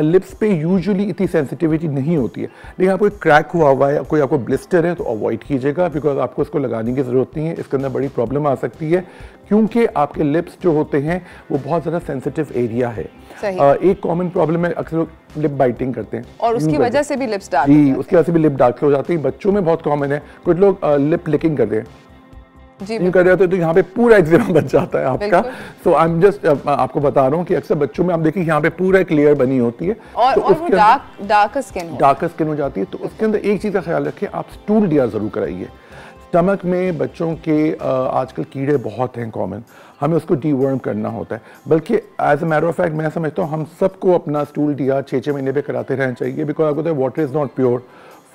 लिप्स पे यूजुअली इतनी सेंसिटिविटी नहीं होती है, लेकिन आपको क्रैक हुआ है, कोई आपको ब्लिस्टर है तो अवॉइड कीजिएगा, बिकॉज आपको इसको लगाने की ज़रूरत नहीं है। इसके अंदर बड़ी प्रॉब्लम आ सकती है, क्योंकि आपके लिप्स जो होते हैं वो बहुत ज़्यादा सेंसिटिव एरिया है। एक कॉमन प्रॉब्लम है, अक्सर लोग लिप बाइटिंग करते हैं और उसकी वजह से भी लिप्स डार्क जी, उसकी वजह से भी लिप डार्क हो जाती है। बच्चों में बहुत कॉमन है, कुछ लोग लिप लिकिंग करते हैं जी, कर रहे होते तो यहाँ पे पूरा एक्जिमा बच जाता है आपका। सो आई एम जस्ट आपको बता रहा हूँ कि अक्सर बच्चों में आप देखिए यहाँ पे पूरा एक लेयर बनी होती है और, तो और वो डार्क स्किन हो जाती है। तो उसके अंदर एक चीज़ का ख्याल रखें, आप स्टूल DR जरूर कराइए। स्टमक में बच्चों के आजकल कीड़े बहुत हैं कॉमन, हमें उसको डीवर्म करना होता है। बल्कि as a matter of fact मैं समझता हूँ हम सबको अपना स्टूल DR 6-6 महीने पे कराते रहना चाहिए, बिकॉज आपको पता है water is not pure,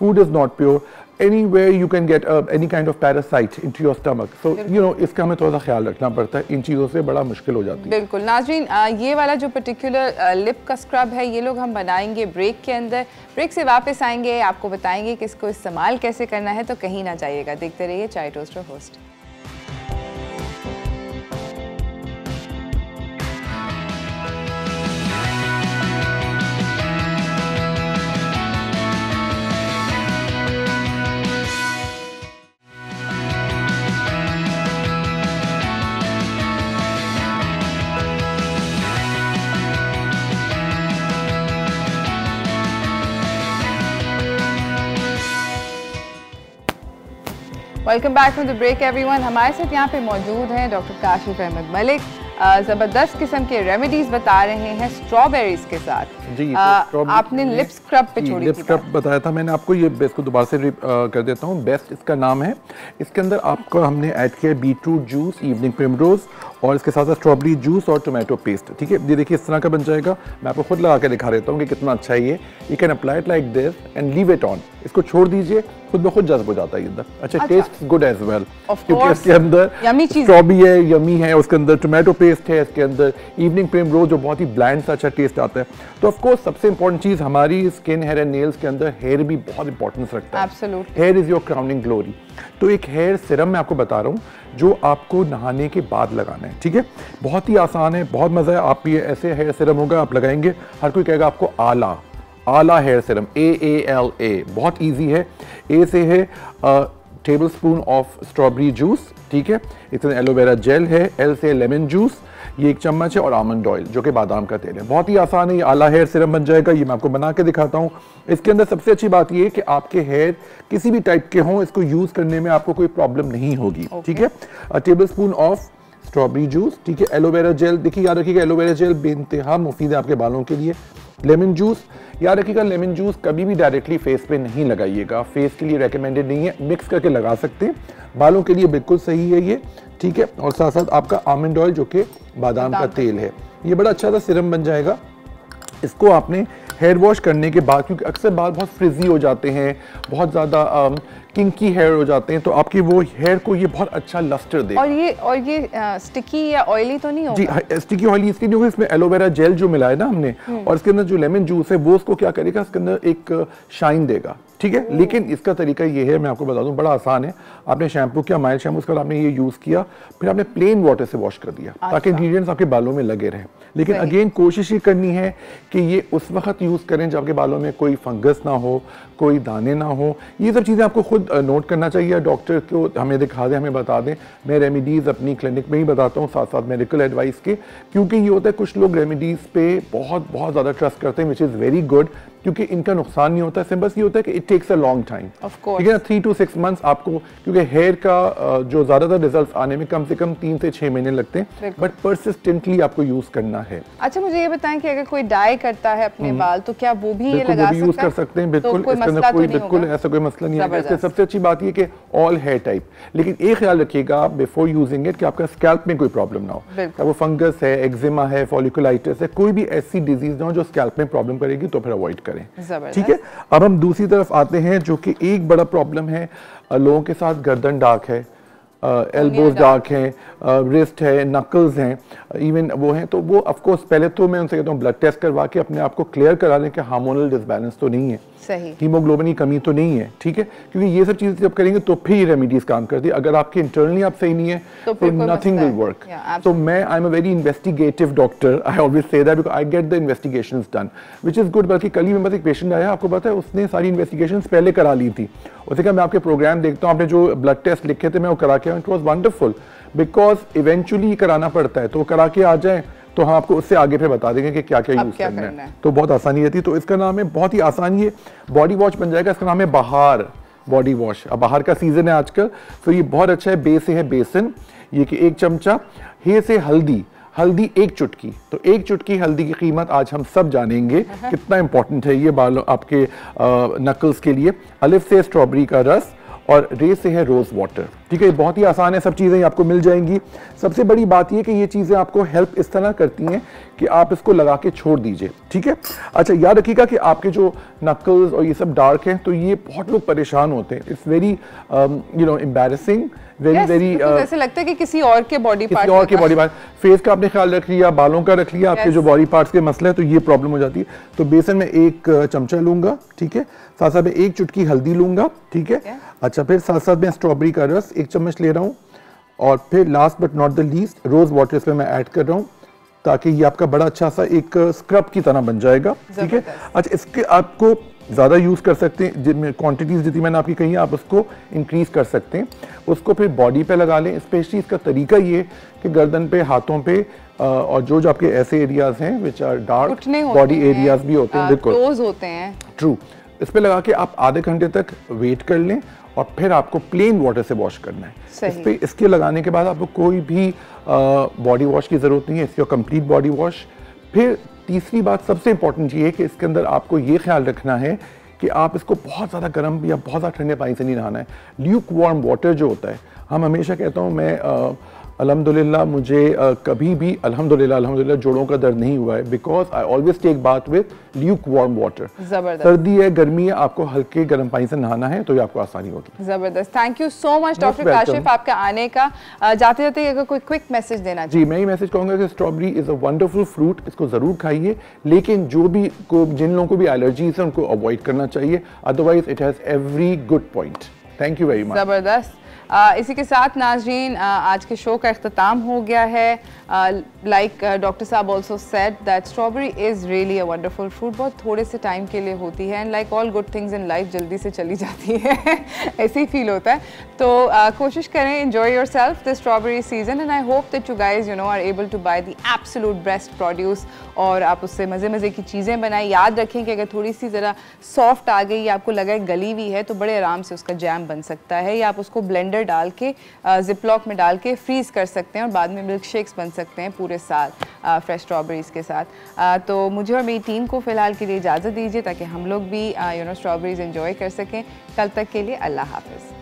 food is not pure, anywhere you can get any kind of parasite into your stomach, so you know इसका हमें थोड़ा सा ख्याल रखना पड़ता है, इन चीज़ों से बड़ा मुश्किल हो जाती है। बिल्कुल नाज़रीन, ये वाला जो पर्टिकुलर लिप का स्क्रब है ये लोग हम बनाएंगे ब्रेक के अंदर। ब्रेक से वापस आएंगे, आपको बताएंगे कि इसको इस्तेमाल कैसे करना है, तो कहीं ना जाइएगा, देखते रहिए चाय टोस्टर host. Welcome back from the break everyone. हमारे साथ यहाँ पे मौजूद हैं डॉक्टर काशिफ अहमद मलिक, ज़बरदस्त किस्म के रेमेडीज बता रहे हैं स्ट्रॉबेरीज के साथ। जी, आपने लिप स्क्रब पे छोड़ी लिप स्क्रब बताया था मैंने आपको, ये इसको दोबारा से कर देता हूँ। बेस्ट इसका नाम है। इसके अंदर आपको हमने ऐड किया बीटरूट जूस, इवनिंग प्रिमरोज और इसके साथ साथ स्ट्रॉबेरी जूस और टोमेटो पेस्ट, ठीक है। ये देखिए इस तरह का बन जाएगा, मैं आपको खुद लगा के दिखा देता हूँ कि कितना अच्छा है ये। You can apply it like this and leave it on, इसको छोड़ दीजिए, खुद ब खुद जज्ब हो जाता है ये अंदर। अच्छा, टेस्ट गुड एज वेल, क्योंकि इसके अंदर स्ट्रॉबेरी है, यमी है, उसके अंदर टोमेटो पेस्ट है, इसके अंदर इवनिंग प्रिमरोज जो बहुत ही ब्लैंड सा अच्छा टेस्ट आता है। तो ऑफ कोर्स सबसे इंपॉर्टेंट चीज हमारी स्किन, हेयर एंड नेल्स के अंदर हेयर भी बहुत इंपॉर्टेंस रखता है। Here is your crowning glory. तो एक हेयर सिरम मैं आपको बता रहा हूँ जो आपको नहाने के बाद लगाना है, ठीक है। बहुत ही आसान है, बहुत मजा है। आप ये ऐसे हेयर सिरम होगा, आप लगाएंगे, हर कोई कहेगा आपको आला हेयर सिरम, AALA, बहुत इजी है। ए से है table spoon of strawberry juice, ठीक है। इसमें एलोवेरा जेल है। एल से लेमन जूस, ये 1 चम्मच है, और आमंड ऑयल जो कि बादाम का तेल है। बहुत ही आसान है, ये आला हेयर सिरम बन जाएगा। ये मैं आपको बना के दिखाता हूँ। इसके अंदर सबसे अच्छी बात ये है कि आपके हेयर किसी भी टाइप के हों, इसको यूज करने में आपको कोई प्रॉब्लम नहीं होगी, ठीक है। Table spoon of strawberry juice, ठीक है। एलोवेरा जेल, देखिए याद रखिएगा एलोवेरा जेल बेइंतहा मुफीद है आपके बालों के लिए। लेमन जूस, याद रखिएगा लेमन जूस कभी भी डायरेक्टली फेस पे नहीं लगाइएगा, फेस के लिए रेकमेंडेड नहीं है, मिक्स करके लगा सकते हैं, बालों के लिए बिल्कुल सही है ये, ठीक है। और साथ साथ आपका आमंड ऑयल जो कि बादाम का तेल है। ये बड़ा अच्छा सा सिरम बन जाएगा। इसको आपने हेयर वॉश करने के बाद, क्योंकि अक्सर बाल बहुत फ्रिजी हो जाते हैं, बहुत ज़्यादा किंकी हेयर हो जाते हैं, तो आपकी वो हेयर को ये बहुत अच्छा लस्टर देगा। और ये स्टिकी या ऑयली तो नहीं होगा? जी, स्टिकी ऑयली इसलिए नहीं होगा, इसमें एलोवेरा जेल जो मिला है ना हमने, और इसके अंदर जो लेमन जूस है वो उसको क्या करेगा, इसके अंदर एक शाइन देगा, ठीक है। लेकिन इसका तरीका ये है, मैं आपको बता दूं, बड़ा आसान है। आपने शैम्पू किया, माइल्ड शैम्पू, उसके बाद आपने ये यूज़ किया, फिर आपने प्लेन वाटर से वॉश कर दिया, ताकि इंग्रेडिएंट्स आपके बालों में लगे रहें। लेकिन अगेन कोशिश ये करनी है कि ये उस वक्त यूज़ करें जब आपके बालों में कोई फंगस ना हो, कोई दाने ना हो। ये सब चीज़ें आपको खुद नोट करना चाहिए, डॉक्टर को हमें दिखा दें, हमें बता दें। मैं रेमेडीज़ अपनी क्लिनिक में ही बताता हूँ, साथ साथ मेडिकल एडवाइस के, क्योंकि ये होता है कुछ लोग रेमेडीज़ पे बहुत ज़्यादा ट्रस्ट करते हैं, विच इज़ वेरी गुड, क्योंकि इनका नुकसान नहीं होता है। बस ये होता है कि it takes a long time, ठीक है ना, 3 to 6 months आपको, क्योंकि हेयर का जो ज़्यादातर रिजल्ट आने में कम से कम 3 से 6 महीने लगते हैं, बट परसिस्टेंटली आपको यूज़ करना है। अच्छा, मुझे ये बताएं कि अगर कोई डाई करता है अपने बाल, तो क्या वो भी ये लगा सकता है? यूज़ कर सकते हैं, बिल्कुल। इसके अंदर कोई बिल्कुल ऐसा कोई मसला नहीं है। इससे सबसे अच्छी बात ये कि ऑल हेयर टाइप, लेकिन एक ख्याल रखिएगा बिफोर यूजिंग इट कि आपका स्कैल्प में कोई प्रॉब्लम ना हो। वो फंगस है, एक्जिमा है, फॉलिकुलाइटिस है, कोई भी ऐसी डिजीज ना हो जो स्कैल्प में प्रॉब्लम करेगी, तो फिर अवॉइड करें, ठीक है। अब हम दूसरी तरफ आते हैं, जो कि एक बड़ा प्रॉब्लम है लोगों के साथ, गर्दन डार्क है, एल्बोज डार्क हैं, रिस्ट है, नकल्स हैं, इवन वो हैं। तो वो ऑफ कोर्स पहले तो मैं उनसे कहता हूँ ब्लड टेस्ट करवा के अपने आप को क्लियर करा लें कि हार्मोनल डिसबैलेंस तो नहीं है, सही, हीमोग्लोबिन की कमी तो नहीं है, ठीक है। क्योंकि ये सब चीजें जब करेंगे तो फिर ये रेमेडीज काम करती है। अगर आपके इंटरनली आप सही नहीं है तो नथिंग विल वर्क। तो मैं I am a very investigative doctor, I always say that because I get the investigations done, which is good. बल्कि कल ही मेरे पास एक पेशेंट आया, आपको पता है, उसने सारी इन्वेस्टिगेशंस पहले करा ली थी। उसने कहा मैं आपके प्रोग्राम देखता हूँ, आपने जो ब्लड टेस्ट लिखे थे मैं वो करा के आया, it was wonderful, because eventually कराना पड़ता है, तो वो करा के आ जाए तो हम आपको उससे आगे फिर बता देंगे कि क्या क्या यूज करना है, तो बहुत आसानी रहती है। तो इसका नाम है, बहुत ही आसानी है, बॉडी वॉश बन जाएगा। इसका नाम है बहार बॉडी वॉश। अब बाहर का सीजन है आजकल, तो ये बहुत अच्छा है। बे से है बेसन, ये कि 1 चमचा। हे से हल्दी, हल्दी 1 चुटकी। तो 1 चुटकी हल्दी की कीमत आज हम सब जानेंगे कितना इंपॉर्टेंट है ये बालों आपके नकल्स के लिए। अलिफ से स्ट्रॉबेरी का रस, और रे से है रोज वाटर, ठीक है। बहुत ही आसान है, सब चीज़ें आपको मिल जाएंगी। सबसे बड़ी बात ये कि ये चीज़ें आपको हेल्प इस तरह करती हैं कि आप इसको लगा के छोड़ दीजिए, ठीक है। अच्छा, याद रखिएगा कि आपके जो नकल्स और ये सब डार्क हैं, तो ये बहुत लोग परेशान होते हैं। इट्स वेरी एम्बैरेसिंग, वेरी ऐसे लगता है कि किसी और के बॉडी पार्ट, फेस का आपने ख्याल रख लिया, बालों का रख लिया, आपके जो बॉडी पार्ट्स के मसले हैं, तो ये प्रॉब्लम हो जाती है। तो बेसन में 1 चमचा लूंगा, ठीक है। साथ साथ में 1 चुटकी हल्दी लूंगा, ठीक है। अच्छा, फिर साथ साथ में स्ट्रॉबेरी का रस 1 चम्मच ले रहा हूँ, और फिर last but not the least rose water इसमें मैं ऐड कर रहा हूँ, ताकि ये आपका बड़ा अच्छा सा एक स्क्रब की तरह बन जाएगा, ठीक है। अच्छा, इसके आपको ज़्यादा यूज़ कर सकते हैं, जिनमें क्वांटिटीज़ जितनी मैंने आपकी कही है आप उसको इंक्रीज़ कर सकते हैं। उसको फिर बॉडी पे लगा लें। स्पेशली इसका तरीका ये कि गर्दन पे, हाथों पे, और जो आपके ऐसे एरियाज हैं which are dark body areas भी होते हैं, बिल्कुल होते हैं, ट्रू। इस पे लगा के आप आधे घंटे तक वेट कर लें, और फिर आपको प्लेन वाटर से वॉश करना है। इस पे इसके लगाने के बाद आपको कोई भी बॉडी वॉश की ज़रूरत नहीं है, इसका कंप्लीट बॉडी वॉश। फिर तीसरी बात सबसे इंपॉर्टेंट ये है कि इसके अंदर आपको ये ख्याल रखना है कि आप इसको बहुत ज़्यादा गर्म या बहुत ज़्यादा ठंडे पानी से नहीं नहाना है। ल्यूक वार्म वाटर जो होता है, हम हमेशा कहता हूँ मैं अल्हम्दुलिल्लाह मुझे कभी भी अल्हम्दुलिल्लाह जोड़ों का दर्द नहीं हुआ है, because I always take bath with lukewarm water. जबरदस्त। सर्दी है, गर्मी है, आपको हल्के गर्म पानी से नहाना है तो ये आपको आसानी होगी। जबरदस्त, thank you so much doctor Kashif आपका आने का। जाते जाते अगर कोई क्विक मैसेज देना जी, मैं ये मैसेज कहूँगा कि strawberry is a wonderful fruit, इसको ज़रूर खाइए, लेकिन जिन लोगों को भी एलर्जीज है उनको अवॉइड करना चाहिए, otherwise it has every good point. Thank you very much. ज़बरदस्त। इसी के साथ नाजरीन आज के शो का अख्ताम हो गया है। लाइक डॉक्टर साहब also said that strawberry is really a wonderful fruit, बहुत थोड़े से टाइम के लिए होती है and like all good things in life जल्दी से चली जाती है ऐसे ही फील होता है। तो कोशिश करें, enjoy yourself this strawberry season and I hope that you guys are able to buy the absolute best produce और आप उससे मज़े मज़े की चीज़ें बनाएं। याद रखें कि अगर थोड़ी सी ज़रा सॉफ्ट आ गई या आपको लगा है गली हुई है तो बड़े आराम से उसका जैम बन सकता है, या आप उसको ब्लेंडर डाल के जिपलॉक में डाल के फ्रीज़ कर सकते हैं और बाद में मिल्क शेक्स बन सकते हैं पूरे साल फ्रेश स्ट्रॉबेरीज़ के साथ। तो मुझे और मेरी टीम को फ़िलहाल के लिए इजाज़त दीजिए ताकि हम लोग भी स्ट्रॉबेरीज़ एंजॉय कर सकें। कल तक के लिए अल्लाह हाफ़िज़।